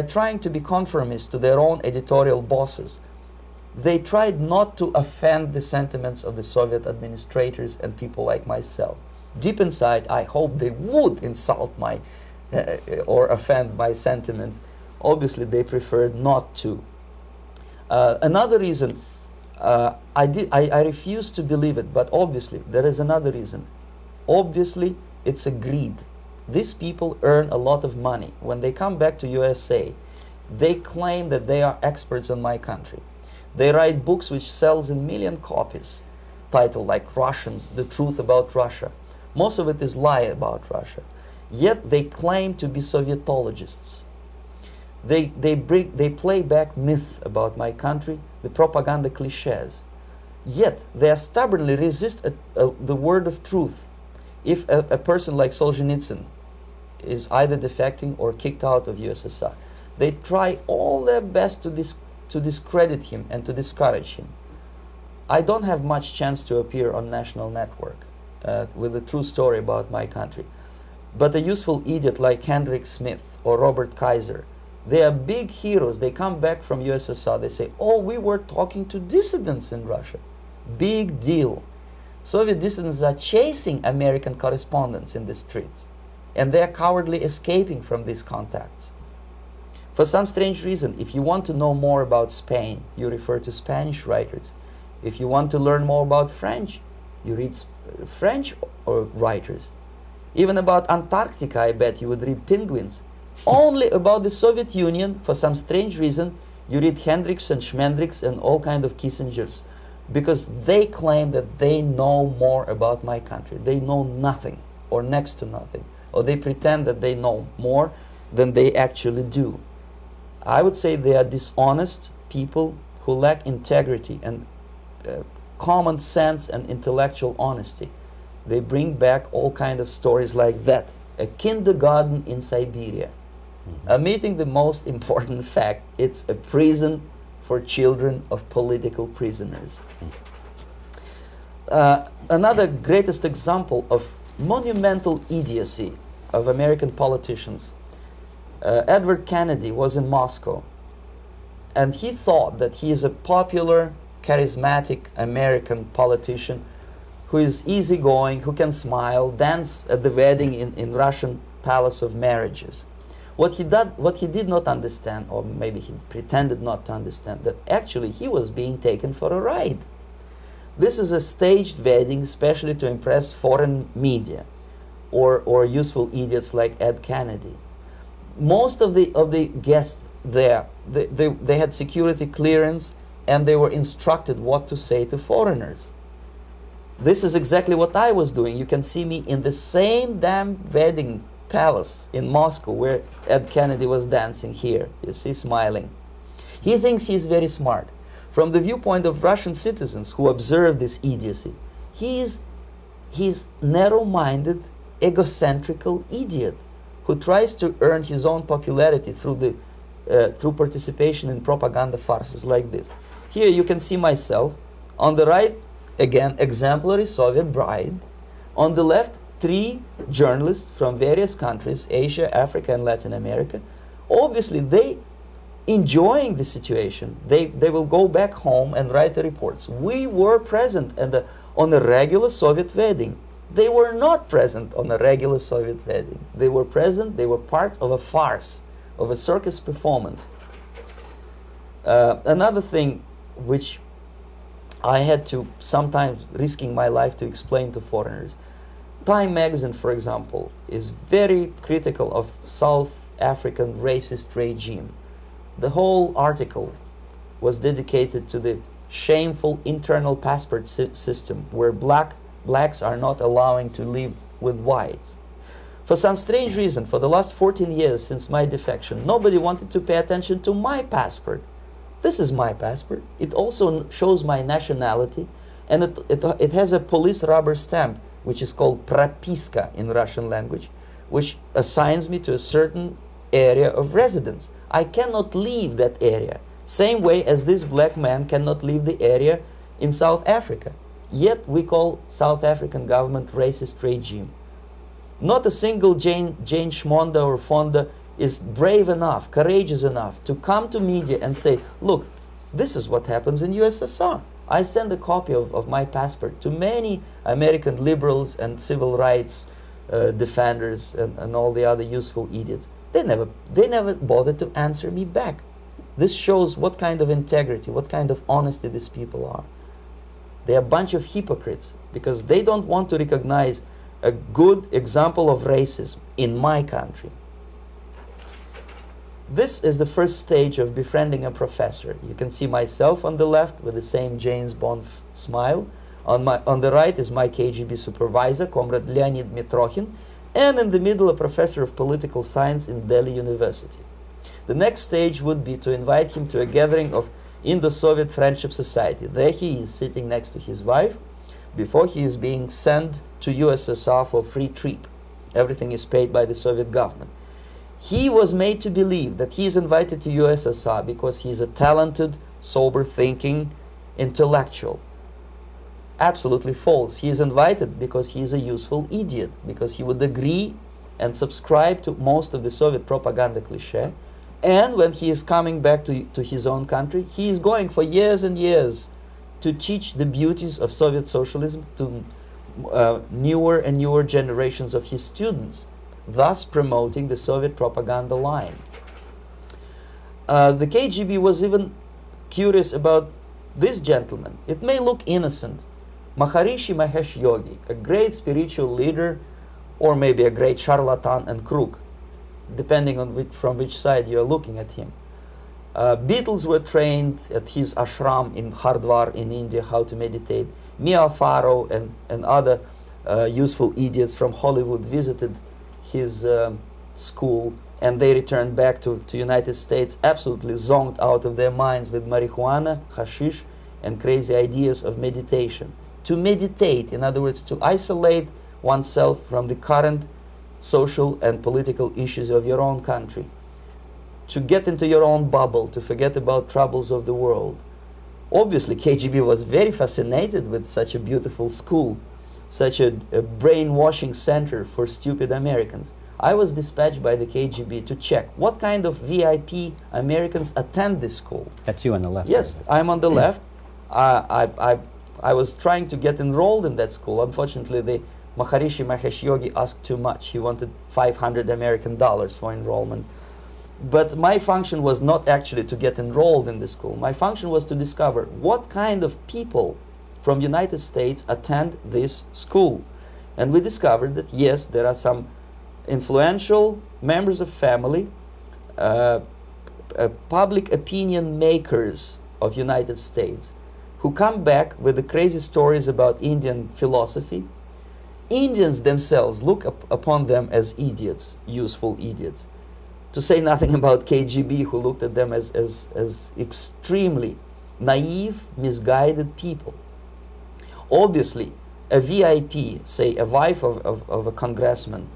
trying to be conformist to their own editorial bosses, they tried not to offend the sentiments of the Soviet administrators and people like myself. Deep inside, I hope they would insult my or offend my sentiments. Obviously, they preferred not to. Another reason, I refuse to believe it, but obviously, there is another reason. Obviously, it's a greed. These people earn a lot of money. When they come back to USA, they claim that they are experts on my country. They write books which sells in million copies, titled like Russians, The Truth About Russia. Most of it is lie about Russia. Yet they claim to be Sovietologists. They play back myth about my country, the propaganda cliches. Yet they stubbornly resist the word of truth. If a person like Solzhenitsyn is either defecting or kicked out of USSR, they try all their best to discredit him and to discourage him. I don't have much chance to appear on national network with a true story about my country. But a useful idiot like Hendrik Smith or Robert Kaiser, they are big heroes. They come back from USSR. They say, oh, we were talking to dissidents in Russia. Big deal. Soviet dissidents are chasing American correspondents in the streets, and they are cowardly escaping from these contacts. For some strange reason, if you want to know more about Spain, you refer to Spanish writers. If you want to learn more about French, you read French writers. Even about Antarctica, I bet you would read Penguins. Only about the Soviet Union, for some strange reason, you read Hendricks and Schmendricks and all kind of Kissingers, because they claim that they know more about my country. They know nothing, or next to nothing, or they pretend that they know more than they actually do. I would say they are dishonest people who lack integrity and common sense and intellectual honesty. They bring back all kind of stories like that. A kindergarten in Siberia. Omitting the most important fact, it's a prison for children of political prisoners. Another greatest example of monumental idiocy of American politicians. Edward Kennedy was in Moscow, and he thought that he is a popular, charismatic American politician who is easygoing, who can smile, dance at the wedding in Russian Palace of Marriages. What he did not understand, or maybe he pretended not to understand, that actually he was being taken for a ride. This is a staged wedding especially to impress foreign media or useful idiots like Ed Kennedy. Most of the guests there, they had security clearance, and they were instructed what to say to foreigners. This is exactly what I was doing. You can see me in the same damn wedding palace in Moscow where Ed Kennedy was dancing here. You see, smiling. He thinks he's very smart. From the viewpoint of Russian citizens who observe this idiocy, he's narrow-minded, egocentrical idiot who tries to earn his own popularity through participation in propaganda farces like this. Here you can see myself. On the right, again, exemplary Soviet bride. On the left, 3 journalists from various countries, Asia, Africa, and Latin America. Obviously, they enjoying the situation. They will go back home and write the reports. We were present on a regular Soviet wedding. They were not present on a regular Soviet wedding. They were present, they were parts of a farce, of a circus performance. Another thing which I had to sometimes risking my life to explain to foreigners. Time magazine, for example, is very critical of South African racist regime. The whole article was dedicated to the shameful internal passport system where blacks are not allowing to live with whites. For some strange reason, for the last 14 years since my defection, nobody wanted to pay attention to my passport. This is my passport. It also shows my nationality, and it has a police rubber stamp, which is called propiska in Russian language, which assigns me to a certain area of residence. I cannot leave that area, same way as this black man cannot leave the area in South Africa. Yet we call South African government racist regime. Not a single Jane Schmonda or Fonda is brave enough, courageous enough to come to media and say, look, this is what happens in USSR. I send a copy of my passport to many American liberals and civil rights defenders and all the other useful idiots. They never bothered to answer me back. This shows what kind of integrity, what kind of honesty these people are. They are a bunch of hypocrites because they don't want to recognize a good example of racism in my country. This is the first stage of befriending a professor. You can see myself on the left with the same James Bond smile. On the right is my KGB supervisor, Comrade Leonid Mitrokhin, and in the middle a professor of political science in Delhi University. The next stage would be to invite him to a gathering of Indo-Soviet Friendship Society. There he is sitting next to his wife before he is being sent to USSR for free trip. Everything is paid by the Soviet government. He was made to believe that he is invited to USSR because he is a talented, sober-thinking intellectual. Absolutely false. He is invited because he is a useful idiot, because he would agree and subscribe to most of the Soviet propaganda cliché. And when he is coming back to his own country, he is going for years and years to teach the beauties of Soviet socialism to newer and newer generations of his students, thus promoting the Soviet propaganda line. The KGB was even curious about this gentleman. It may look innocent. Maharishi Mahesh Yogi, a great spiritual leader, or maybe a great charlatan and crook, depending on from which side you are looking at him. Beatles were trained at his ashram in Hardwar in India how to meditate. Mia Farrow and other useful idiots from Hollywood visited his school, and they returned back to United States absolutely zonked out of their minds with marijuana, hashish, and crazy ideas of meditation. To meditate, in other words, to isolate oneself from the current social and political issues of your own country, to get into your own bubble, to forget about troubles of the world. Obviously, KGB was very fascinated with such a beautiful school, such a brainwashing center for stupid Americans. I was dispatched by the KGB to check what kind of VIP Americans attend this school. That's you on the left. Yes, I'm on the left. I was trying to get enrolled in that school. Unfortunately, the Maharishi Mahesh Yogi asked too much. He wanted $500 American for enrollment. But my function was not actually to get enrolled in the school. My function was to discover what kind of people from United States attend this school. And we discovered that, yes, there are some influential members of family, public opinion makers of United States, who come back with the crazy stories about Indian philosophy. Indians themselves look upon them as idiots, useful idiots. To say nothing about KGB, who looked at them as extremely naive, misguided people. Obviously, a VIP, say a wife of a congressman,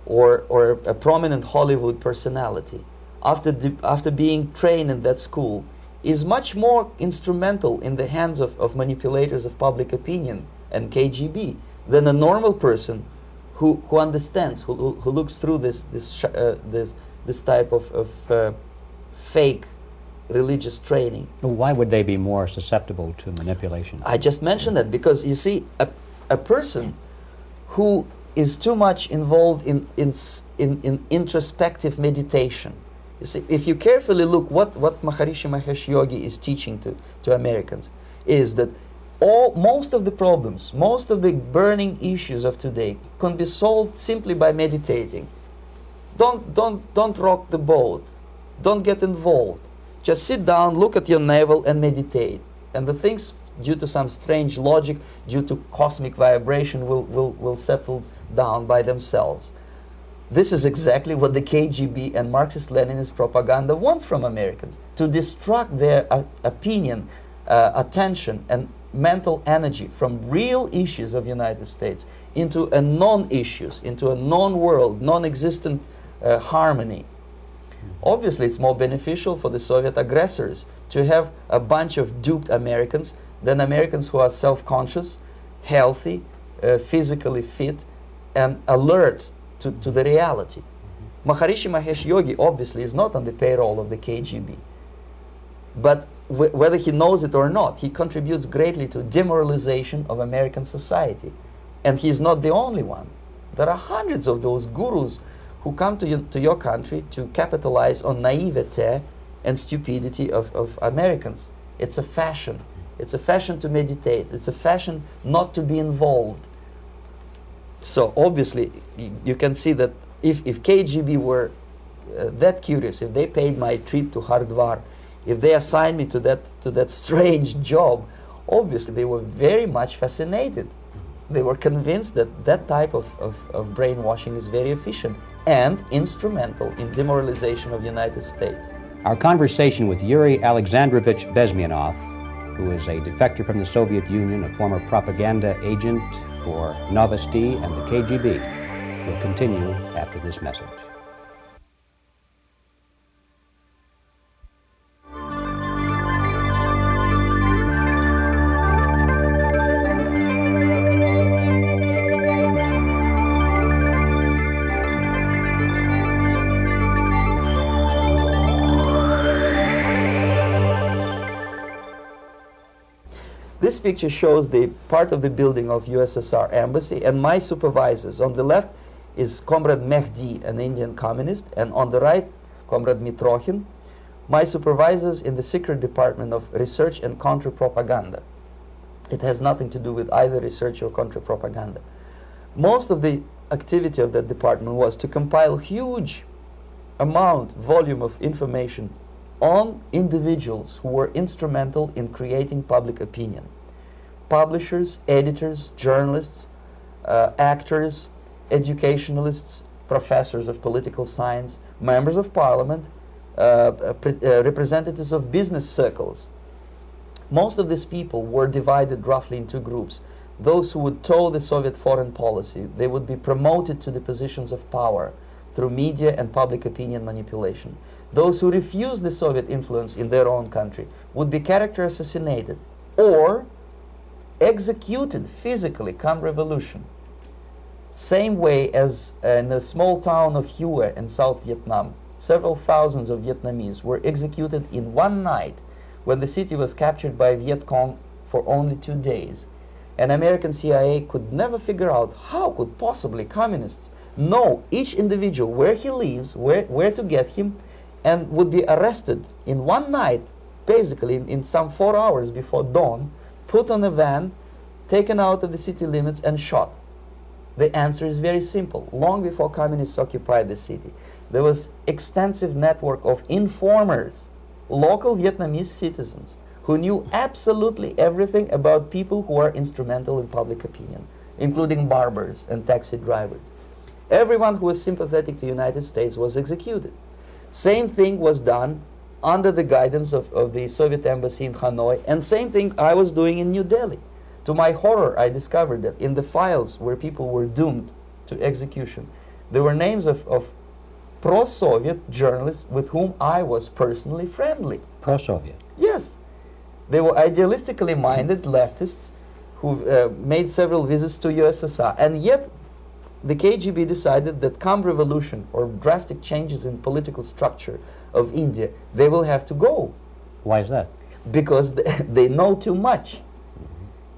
or a prominent Hollywood personality, after being trained in that school, is much more instrumental in the hands of manipulators of public opinion and KGB than a normal person who understands, who looks through this type of fake religious training. Why would they be more susceptible to manipulation? I just mentioned that because, you see, a person who is too much involved in introspective meditation. You see, if you carefully look what Maharishi Mahesh Yogi is teaching to Americans, is that most of the problems, most of the burning issues of today can be solved simply by meditating. Don't rock the boat. Don't get involved. Just sit down, look at your navel, and meditate. And the things, due to some strange logic, due to cosmic vibration, will settle down by themselves. This is exactly what the KGB and Marxist-Leninist propaganda wants from Americans, to distract their opinion, attention, and mental energy from real issues of United States into a non-issues, into a non-world, non-existent harmony. Obviously, it's more beneficial for the Soviet aggressors to have a bunch of duped Americans than Americans who are self-conscious, healthy, physically fit, and alert to the reality. Maharishi Mahesh Yogi obviously is not on the payroll of the KGB. But whether he knows it or not, he contributes greatly to demoralization of American society. And he's not the only one. There are hundreds of those gurus who come to your country to capitalize on naivete and stupidity of Americans. It's a fashion. It's a fashion to meditate. It's a fashion not to be involved. So obviously, you can see that if KGB were that curious, if they paid my trip to Hardwar, if they assigned me to that strange job, obviously they were very much fascinated. They were convinced that that type of brainwashing is very efficient and instrumental in demoralization of the United States. Our conversation with Yuri Alexandrovich Bezmenov, who is a defector from the Soviet Union, a former propaganda agent for Novosti and the KGB, will continue after this message. This picture shows the part of the building of USSR embassy, and my supervisors. On the left is Comrade Mehdi, an Indian communist, and on the right, Comrade Mitrokhin, my supervisors in the secret department of research and counter-propaganda. It has nothing to do with either research or counter-propaganda. Most of the activity of that department was to compile huge volume of information on individuals who were instrumental in creating public opinion. Publishers, editors, journalists, actors, educationalists, professors of political science, members of parliament, representatives of business circles. Most of these people were divided roughly in two groups. Those who would toe the Soviet foreign policy, they would be promoted to the positions of power through media and public opinion manipulation. Those who refused the Soviet influence in their own country would be character assassinated or executed physically come revolution. Same way as in the small town of Hue in South Vietnam, several thousands of Vietnamese were executed in one night when the city was captured by Viet Cong for only 2 days. And American CIA could never figure out how could possibly communists know each individual, where he lives, where to get him, and would be arrested in one night, basically in some 4 hours before dawn, put on a van, taken out of the city limits and shot. The answer is very simple. Long before communists occupied the city, there was extensive network of informers, local Vietnamese citizens, who knew absolutely everything about people who are instrumental in public opinion, including barbers and taxi drivers. Everyone who was sympathetic to the United States was executed. Same thing was done under the guidance of the Soviet embassy in Hanoi, and same thing I was doing in New Delhi. To my horror, I discovered that in the files where people were doomed to execution, there were names of pro-Soviet journalists with whom I was personally friendly. Pro-Soviet? Yes. They were idealistically minded leftists who made several visits to USSR, and yet the KGB decided that come revolution or drastic changes in political structure of India, they will have to go. Why is that? Because they know too much.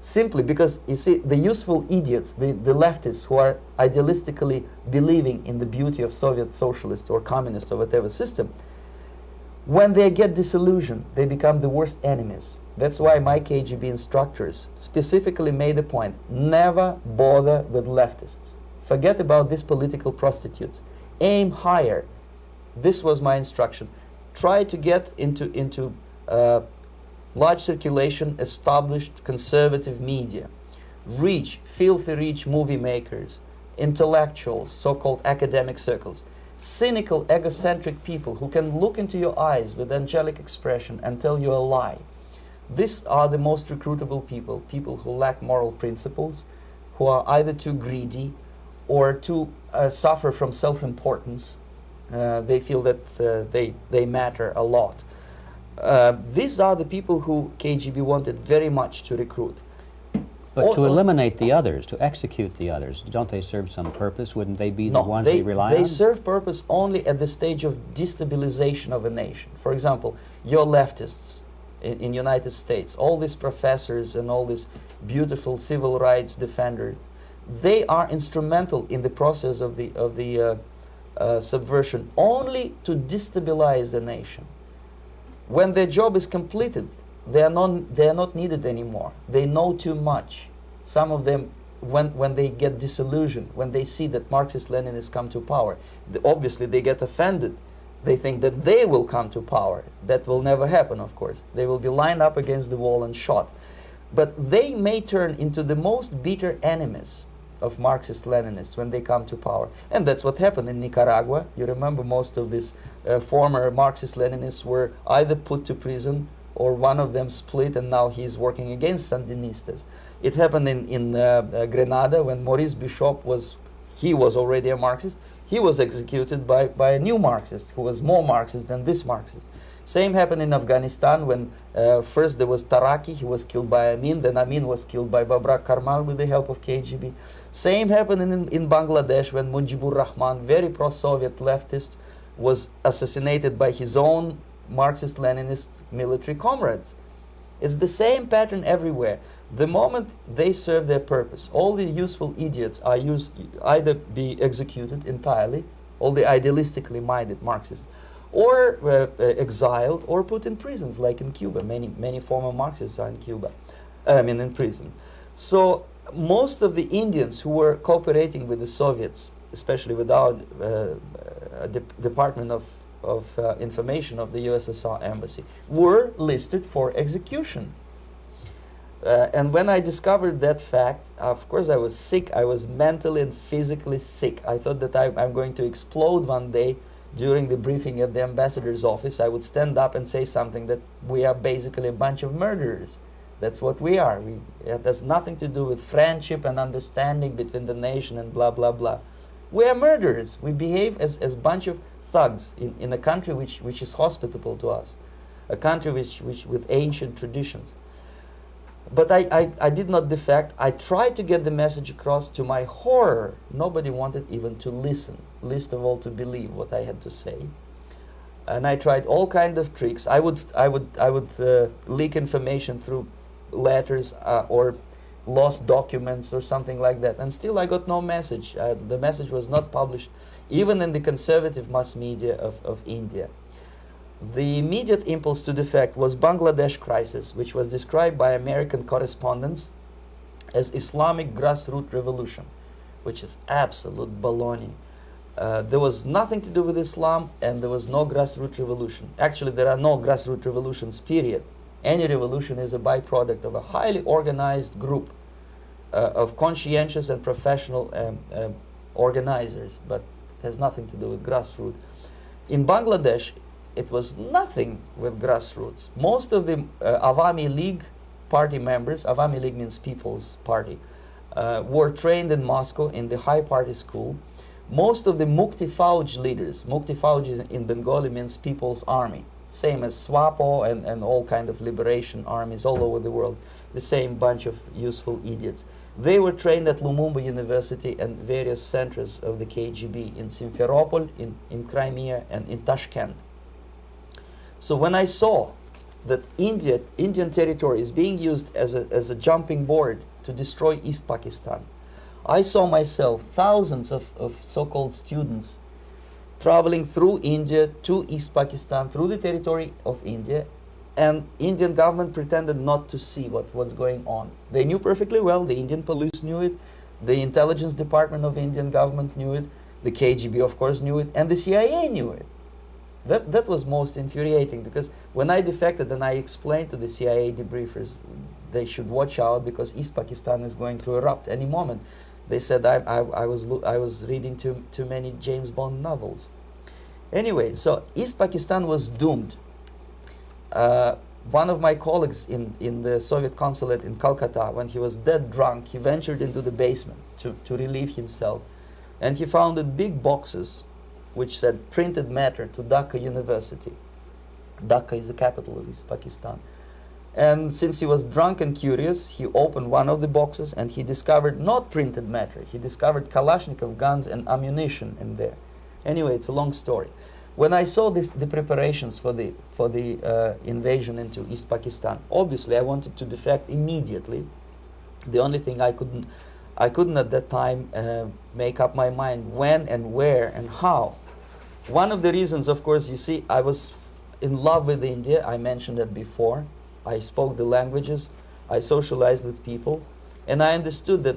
Simply because, you see, the useful idiots, the leftists who are idealistically believing in the beauty of Soviet socialist or communist or whatever system, when they get disillusioned, they become the worst enemies. That's why my KGB instructors specifically made a point, never bother with leftists. Forget about these political prostitutes. Aim higher. This was my instruction. Try to get into large circulation, established conservative media. Rich, filthy rich movie makers, intellectuals, so-called academic circles. Cynical, egocentric people who can look into your eyes with angelic expression and tell you a lie. These are the most recruitable people, people who lack moral principles, who are either too greedy or too suffer from self-importance. They feel that they matter a lot. These are the people who KGB wanted very much to recruit. But to eliminate the others, to execute the others, don't they serve some purpose? Wouldn't they be the ones we rely on? They serve purpose only at the stage of destabilization of a nation. For example, your leftists in United States, all these professors and all these beautiful civil rights defenders, they are instrumental in the process of the subversion only to destabilize the nation. When their job is completed, they are not needed anymore. They know too much. Some of them, when they get disillusioned, when they see that Marxist-Leninists come to power, obviously they get offended. They think that they will come to power. That will never happen, of course. They will be lined up against the wall and shot. But they may turn into the most bitter enemies of Marxist-Leninists when they come to power. And that's what happened in Nicaragua. You remember most of these former Marxist-Leninists were either put to prison or one of them split, and now he's working against Sandinistas. It happened in Grenada when Maurice Bishop was already a Marxist. He was executed by a new Marxist who was more Marxist than this Marxist. Same happened in Afghanistan when first there was Taraki, he was killed by Amin, then Amin was killed by Babrak Karmal with the help of KGB. Same happened in Bangladesh when Mujibur Rahman, very pro-Soviet leftist, was assassinated by his own Marxist-Leninist military comrades. It's the same pattern everywhere. The moment they serve their purpose, all the useful idiots are either be executed entirely, all the idealistically minded Marxists, or exiled or put in prisons, like in Cuba. Many former Marxists are in Cuba, in prison. So most of the Indians who were cooperating with the Soviets, especially with our Department of Information of the USSR Embassy, were listed for execution. And when I discovered that fact, of course I was sick. I was mentally and physically sick. I thought that I'm going to explode one day during the briefing at the ambassador's office. I would stand up and say something that we are basically a bunch of murderers. That's what we are. It has nothing to do with friendship and understanding between the nation and blah, blah, blah. We are murderers. We behave as a bunch of thugs in a country which is hospitable to us, a country which with ancient traditions. But I did not defect. I tried to get the message across. To my horror, nobody wanted even to listen, least of all to believe what I had to say. And I tried all kinds of tricks. I would leak information through letters or lost documents or something like that. And still I got no message. The message was not published, even in the conservative mass media of India. The immediate impulse to defect was Bangladesh crisis, which was described by American correspondents as Islamic grassroots revolution, which is absolute baloney. There was nothing to do with Islam, and there was no grassroots revolution. Actually, there are no grassroots revolutions, period. Any revolution is a byproduct of a highly organized group of conscientious and professional organizers, but has nothing to do with grassroots. In Bangladesh, it was nothing with grassroots. Most of the Awami League party members, Awami League means People's Party, were trained in Moscow in the high party school. Most of the Mukti Fauj leaders, Mukti Fauj in Bengali means People's Army, same as SWAPO and all kind of liberation armies all over the world, the same bunch of useful idiots. They were trained at Lumumba University and various centers of the KGB in Simferopol, in Crimea, and in Tashkent. So when I saw that Indian territory is being used as a jumping board to destroy East Pakistan, I saw myself thousands of so-called students traveling through India to East Pakistan, through the territory of India, and Indian government pretended not to see what's going on. They knew perfectly well, the Indian police knew it, the intelligence department of Indian government knew it, the KGB of course knew it, and the CIA knew it. That was most infuriating, because when I defected and I explained to the CIA debriefers they should watch out because East Pakistan is going to erupt any moment, they said I was reading too many James Bond novels. Anyway, so East Pakistan was doomed. One of my colleagues in the Soviet consulate in Calcutta, when he was dead drunk, he ventured into the basement to relieve himself, and he found big boxes which said printed matter to Dhaka University. Dhaka is the capital of East Pakistan. And since he was drunk and curious, he opened one of the boxes and he discovered not printed matter. He discovered Kalashnikov guns and ammunition in there. Anyway, it's a long story. When I saw the preparations for the invasion into East Pakistan, obviously I wanted to defect immediately. The only thing I couldn't at that time make up my mind when and where and how. One of the reasons, of course, you see, I was in love with India. I mentioned that before. I spoke the languages. I socialized with people. And I understood that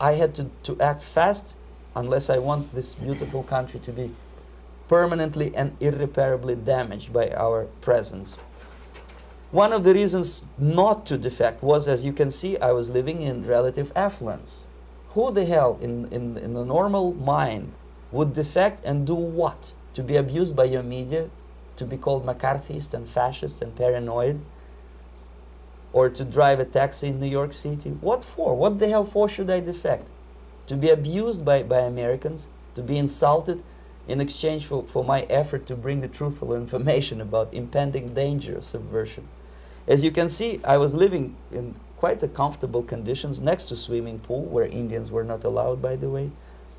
I had to act fast unless I want this beautiful country to be permanently and irreparably damaged by our presence. One of the reasons not to defect was, as you can see, I was living in relative affluence. Who the hell in the normal mind would defect and do what? To be abused by your media, to be called McCarthyist and fascist and paranoid, or to drive a taxi in New York City? What for? What the hell for should I defect? To be abused by Americans, to be insulted in exchange for my effort to bring the truthful information about impending danger of subversion. As you can see, I was living in quite a comfortable conditions next to swimming pool, where Indians were not allowed, by the way.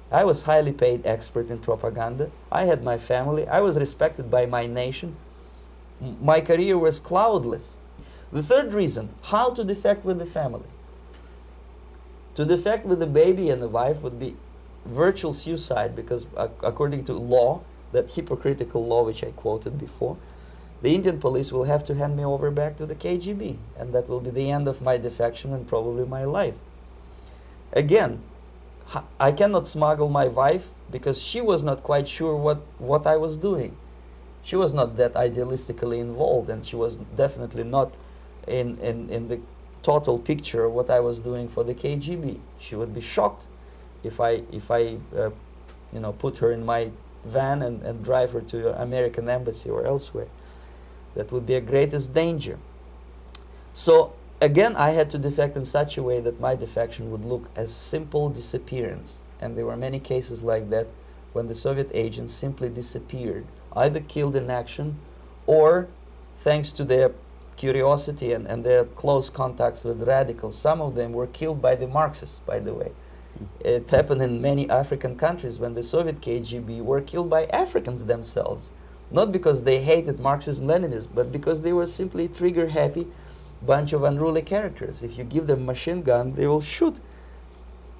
I was highly paid expert in propaganda. I had my family. I was respected by my nation. My career was cloudless. The third reason, how to defect with the family. To defect with the baby and the wife would be virtual suicide, because according to law, that hypocritical law which I quoted before, the Indian police will have to hand me over back to the KGB, and that will be the end of my defection and probably my life. Again, I cannot smuggle my wife because she was not quite sure what I was doing. She was not that idealistically involved, and she was definitely not in the total picture of what I was doing for the KGB. She would be shocked if I put her in my van and drive her to the American embassy or elsewhere. That would be a greatest danger. So again, I had to defect in such a way that my defection would look as simple disappearance. And there were many cases like that when the Soviet agents simply disappeared, either killed in action or, thanks to their curiosity and their close contacts with radicals, some of them were killed by the Marxists, by the way. It happened in many African countries when the Soviet KGB were killed by Africans themselves. Not because they hated Marxism-Leninism, but because they were simply trigger-happy bunch of unruly characters. If you give them a machine gun, they will shoot.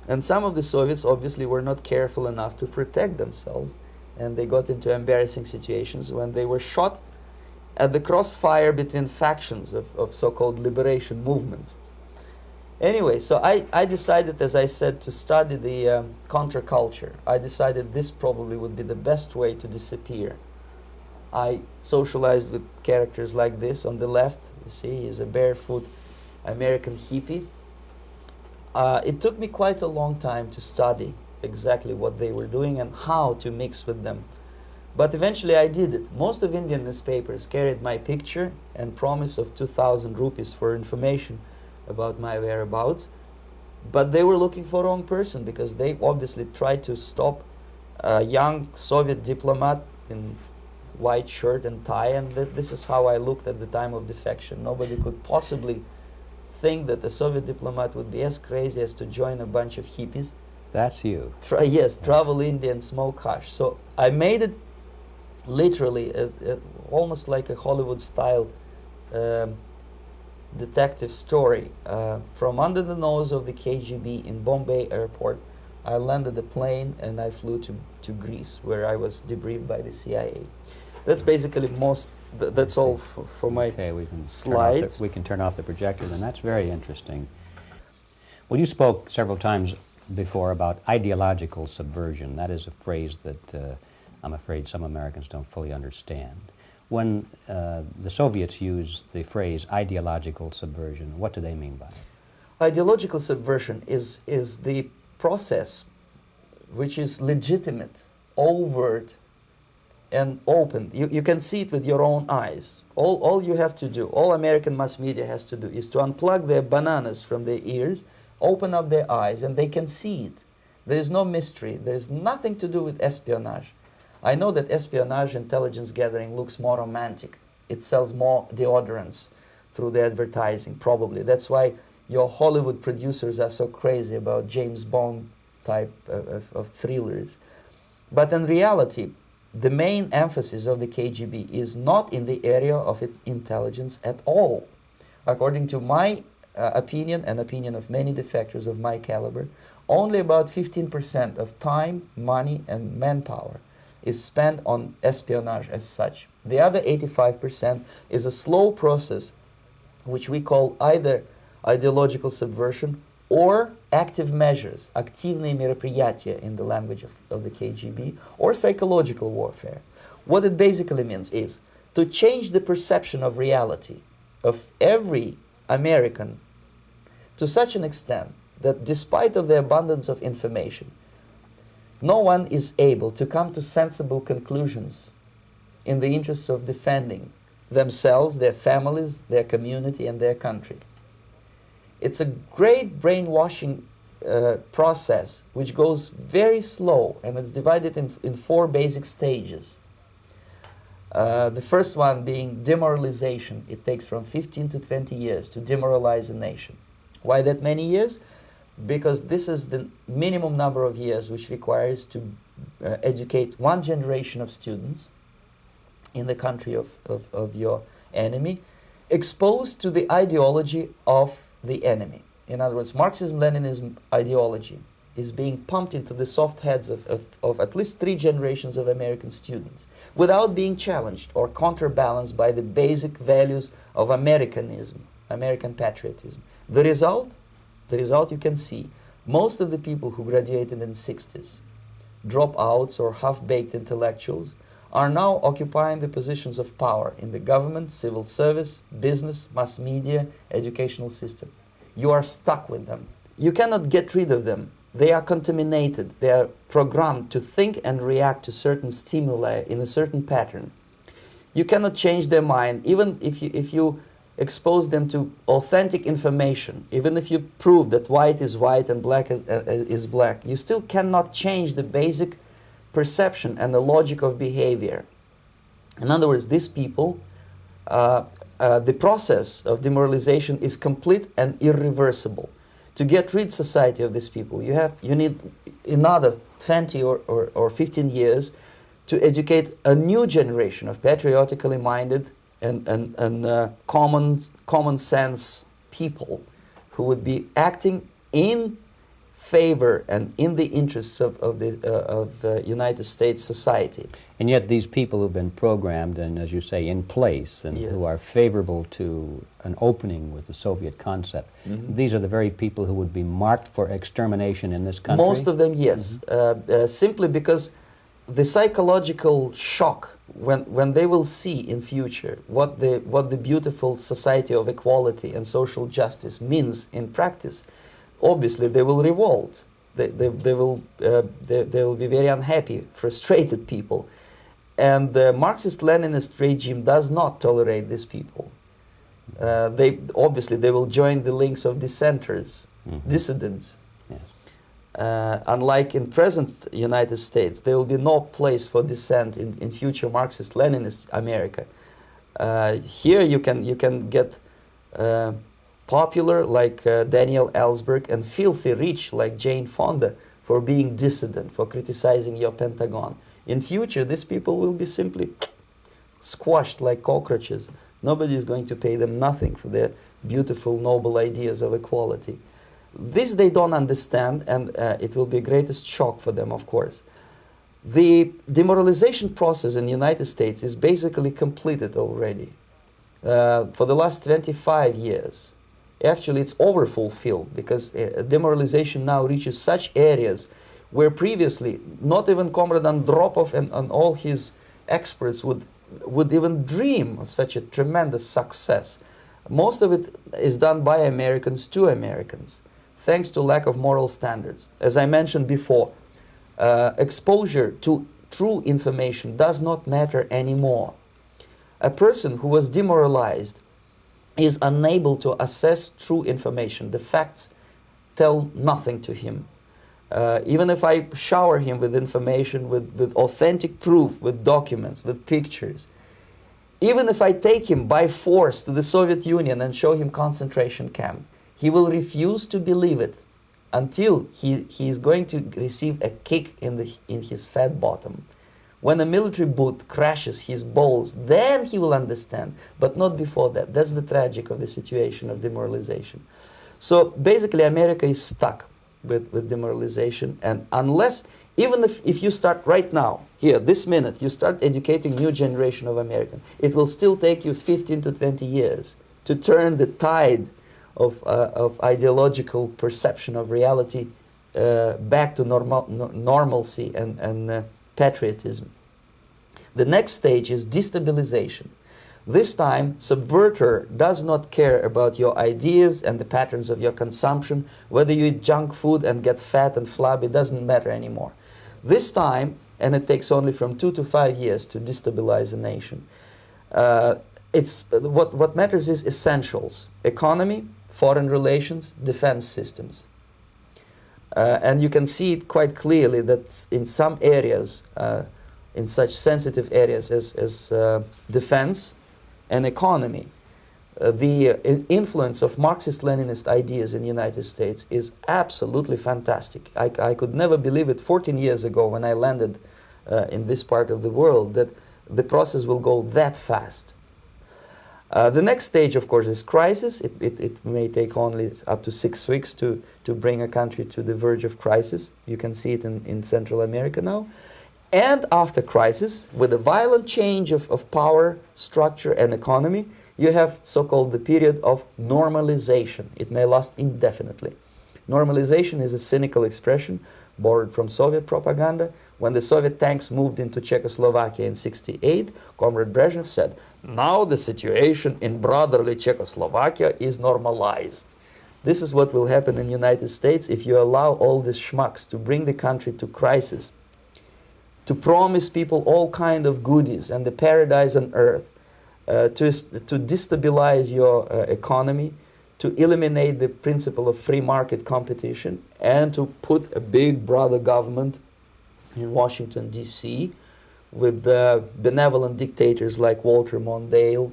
And some of the Soviets obviously were not careful enough to protect themselves, and they got into embarrassing situations when they were shot at the crossfire between factions of so-called liberation movements. Anyway, so I decided, as I said, to study the counterculture. I decided this probably would be the best way to disappear. I socialized with characters like this. On the left, you see, he's a barefoot American hippie. It took me quite a long time to study exactly what they were doing and how to mix with them. But eventually I did it. Most of Indian newspapers carried my picture and promise of 2,000 rupees for information about my whereabouts. But they were looking for the wrong person, because they obviously tried to stop a young Soviet diplomat in white shirt and tie, and this is how I looked at the time of defection. Nobody could possibly think that a Soviet diplomat would be as crazy as to join a bunch of hippies. That's you. Travel India and smoke hash. So I made it literally almost like a Hollywood-style detective story. From under the nose of the KGB in Bombay airport, I landed the plane and I flew to Greece, where I was debriefed by the CIA. That's basically that's all for my slides. We can turn off the projector, then. That's very interesting. Well, you spoke several times before about ideological subversion. That is a phrase that I'm afraid some Americans don't fully understand. When the Soviets use the phrase ideological subversion, what do they mean by it? Ideological subversion is the process which is legitimate, overt, and open. You can see it with your own eyes. All you have to do, all American mass media has to do, is to unplug their bananas from their ears, open up their eyes, and they can see it. There is no mystery. There is nothing to do with espionage. I know that espionage intelligence gathering looks more romantic. It sells more deodorants through the advertising, probably. That's why your Hollywood producers are so crazy about James Bond type of thrillers. But in reality, the main emphasis of the KGB is not in the area of intelligence at all. According to my opinion and opinion of many defectors of my caliber, only about 15% of time, money, and manpower is spent on espionage as such. The other 85% is a slow process which we call either ideological subversion or active measures, активные мероприятия in the language of the KGB, or psychological warfare. What it basically means is to change the perception of reality of every American to such an extent that despite of the abundance of information, no one is able to come to sensible conclusions in the interests of defending themselves, their families, their community, and their country. It's a great brainwashing process which goes very slow, and it's divided in 4 basic stages. The first one being demoralization. It takes from 15 to 20 years to demoralize a nation. Why that many years? Because this is the minimum number of years which requires to educate one generation of students in the country of your enemy, exposed to the ideology of the enemy. In other words, Marxism-Leninism ideology is being pumped into the soft heads of at least 3 generations of American students without being challenged or counterbalanced by the basic values of Americanism, American patriotism. The result you can see. Most of the people who graduated in the 60s, dropouts or half-baked intellectuals, are now occupying the positions of power in the government, civil service, business, mass media, educational system. You are stuck with them. You cannot get rid of them. They are contaminated. They are programmed to think and react to certain stimuli in a certain pattern. You cannot change their mind, even if you expose them to authentic information, even if you prove that white is white and black is black. You still cannot change the basic perception and the logic of behavior. In other words, these people, the process of demoralization is complete and irreversible. To get rid society of these people, you need another 20 or 15 years to educate a new generation of patriotically minded and common sense people who would be acting in favor and in the interests of United States society. And yet these people who've been programmed and, as you say, in place and Yes. who are favorable to an opening with the Soviet concept, these are the very people who would be marked for extermination in this country? Most of them, yes. Simply because the psychological shock when they will see in future what the beautiful society of equality and social justice means in practice, obviously they will revolt. They will be very unhappy, frustrated people, and the Marxist-Leninist regime does not tolerate these people. They will join the links of dissenters, dissidents. Unlike in present United States, there will be no place for dissent in future Marxist-Leninist America. Here you can get popular like Daniel Ellsberg and filthy rich like Jane Fonda for being dissident, for criticizing your Pentagon. In future, these people will be simply squashed like cockroaches. Nobody is going to pay them nothing for their beautiful, noble ideas of equality. This they don't understand, and it will be greatest shock for them, of course. The demoralization process in the United States is basically completed already. For the last 25 years, actually it's overfulfilled, because demoralization now reaches such areas where previously not even Comrade Andropov and all his experts would even dream of such a tremendous success. Most of it is done by Americans to Americans, thanks to lack of moral standards. As I mentioned before, exposure to true information does not matter anymore. A person who was demoralized is unable to assess true information. The facts tell nothing to him. Even if I shower him with information, with authentic proof, with documents, with pictures, even if I take him by force to the Soviet Union and show him concentration camp, he will refuse to believe it until he is going to receive a kick in his fat bottom. When a military boot crashes his balls, then he will understand, but not before that. That's the tragic of the situation of demoralization. So basically America is stuck with demoralization, and unless, even if you start right now, here, this minute, you start educating new generation of Americans, it will still take you 15 to 20 years to turn the tide of ideological perception of reality back to normalcy and patriotism. The next stage is destabilization. This time, subverter does not care about your ideas and the patterns of your consumption. Whether you eat junk food and get fat and flabby, it doesn't matter anymore. This time, and it takes only from 2 to 5 years to destabilize a nation, what matters is essentials: economy, foreign relations, defense systems. And you can see it quite clearly that in some areas, in such sensitive areas as defense and economy, the influence of Marxist-Leninist ideas in the United States is absolutely fantastic. I could never believe it 14 years ago when I landed in this part of the world, that the process will go that fast. The next stage, of course, is crisis. It may take only up to 6 weeks to bring a country to the verge of crisis. You can see it in Central America now. And after crisis, with a violent change of power, structure, and economy, you have so-called the period of normalization. It may last indefinitely. Normalization is a cynical expression borrowed from Soviet propaganda. When the Soviet tanks moved into Czechoslovakia in '68, Comrade Brezhnev said, "Now the situation in brotherly Czechoslovakia is normalized." This is what will happen in the United States if you allow all these schmucks to bring the country to crisis, to promise people all kind of goodies and the paradise on earth, to destabilize your economy, to eliminate the principle of free market competition, and to put a big brother government in Washington, D.C., with benevolent dictators like Walter Mondale,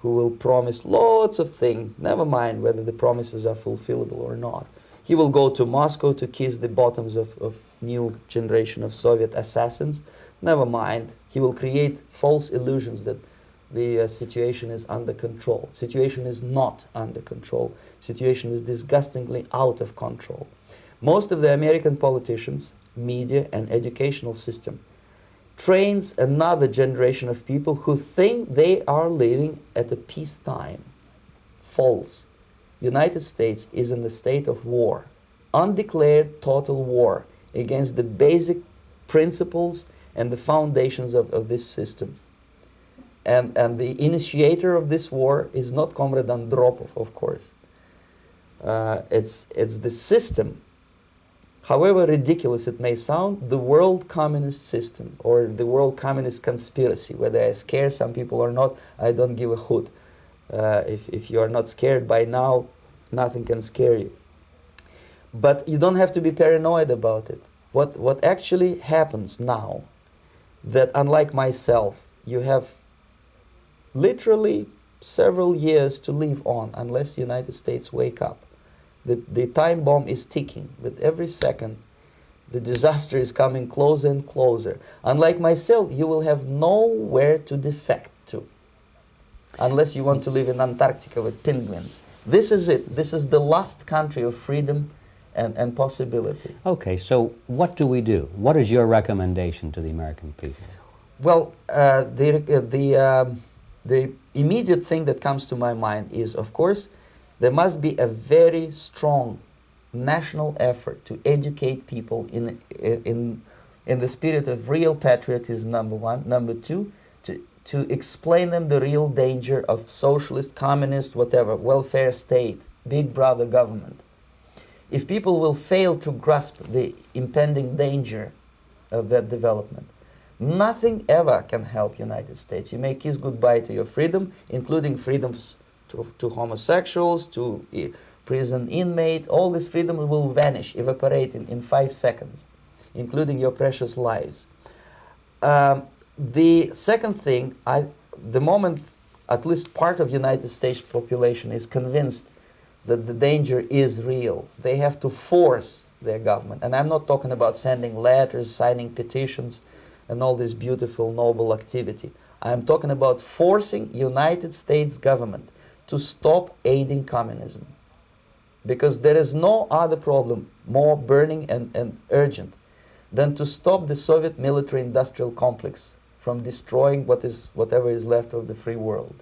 who will promise lots of things, never mind whether the promises are fulfillable or not. He will go to Moscow to kiss the bottoms of new generation of Soviet assassins, never mind. He will create false illusions that the situation is under control. Situation is not under control. Situation is disgustingly out of control. Most of the American politicians, media, and educational system trains another generation of people who think they are living at a peacetime. False. United States is in the state of war, undeclared total war against the basic principles and the foundations of this system. And the initiator of this war is not Comrade Andropov, of course. It's the system. However ridiculous it may sound, the world communist system or the world communist conspiracy, whether I scare some people or not, I don't give a hoot. If you are not scared by now, nothing can scare you. But you don't have to be paranoid about it. What actually happens now, that unlike myself, you have literally several years to live on unless the United States wake up. The time bomb is ticking. With every second, the disaster is coming closer and closer. Unlike myself, you will have nowhere to defect to, unless you want to live in Antarctica with penguins. This is it. This is the last country of freedom and possibility. Okay, so what do we do? What is your recommendation to the American people? Well, the immediate thing that comes to my mind is, of course, there must be a very strong national effort to educate people in the spirit of real patriotism, number one. Number two, to explain them the real danger of socialist, communist, whatever, welfare state, big brother government. If people will fail to grasp the impending danger of that development, nothing ever can help United States. You may kiss goodbye to your freedom, including freedoms to homosexuals, to prison inmate. All this freedom will vanish, evaporate in 5 seconds, including your precious lives. The second thing, the moment at least part of United States population is convinced that the danger is real, they have to force their government. And I'm not talking about sending letters, signing petitions, and all this beautiful, noble activity. I'm talking about forcing United States government to stop aiding communism. Because there is no other problem more burning and urgent than to stop the Soviet military-industrial complex from destroying whatever is left of the free world.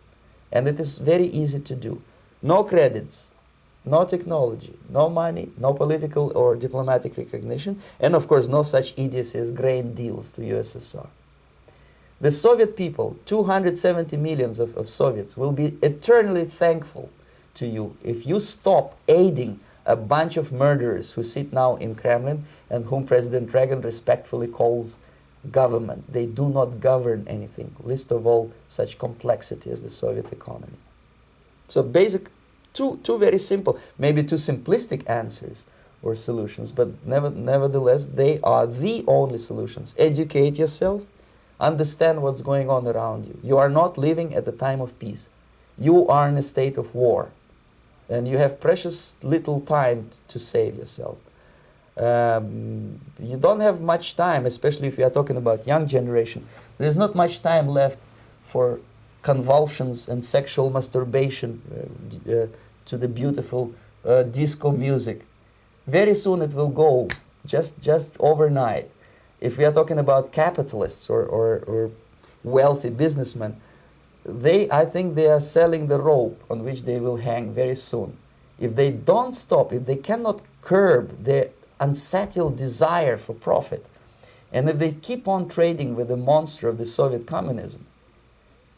And it is very easy to do. No credits, no technology, no money, no political or diplomatic recognition, and of course no such idiocy as grain deals to USSR. The Soviet people, 270 millions of Soviets, will be eternally thankful to you if you stop aiding a bunch of murderers who sit now in Kremlin and whom President Reagan respectfully calls government. They do not govern anything, least of all such complexity as the Soviet economy. So basic, two very simple, maybe too simplistic answers or solutions, but nevertheless they are the only solutions. Educate yourself, understand what's going on around you. You are not living at the time of peace. You are in a state of war, and you have precious little time to save yourself. You don't have much time, especially if you are talking about young generation. There's not much time left for convulsions and sexual masturbation to the beautiful disco music. Very soon it will go, just overnight. If we are talking about capitalists or wealthy businessmen, I think they are selling the rope on which they will hang very soon. If they don't stop, if they cannot curb their unsettled desire for profit, and if they keep on trading with the monster of the Soviet communism,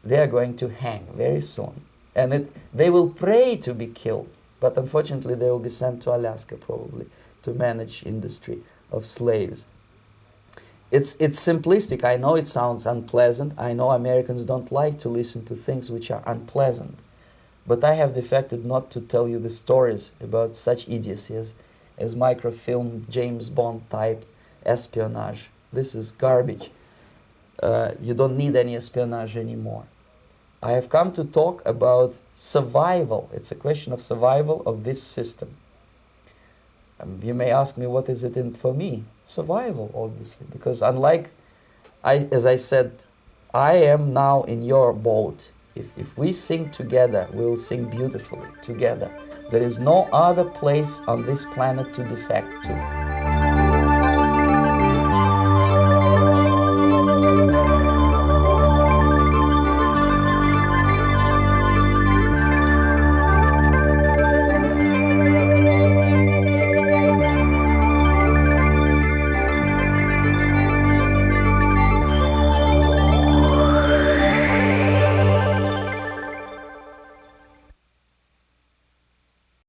they are going to hang very soon. And they will pray to be killed, but unfortunately they will be sent to Alaska probably to manage industry of slaves. It's simplistic. I know it sounds unpleasant. I know Americans don't like to listen to things which are unpleasant. But I have defected not to tell you the stories about such idiocy as microfilm, James Bond type espionage. This is garbage. You don't need any espionage anymore. I have come to talk about survival. It's a question of survival of this system. You may ask me, what is it in for me? Survival, obviously, because as I said, I am now in your boat. If we sing together, we'll sing beautifully together. There is no other place on this planet to defect to.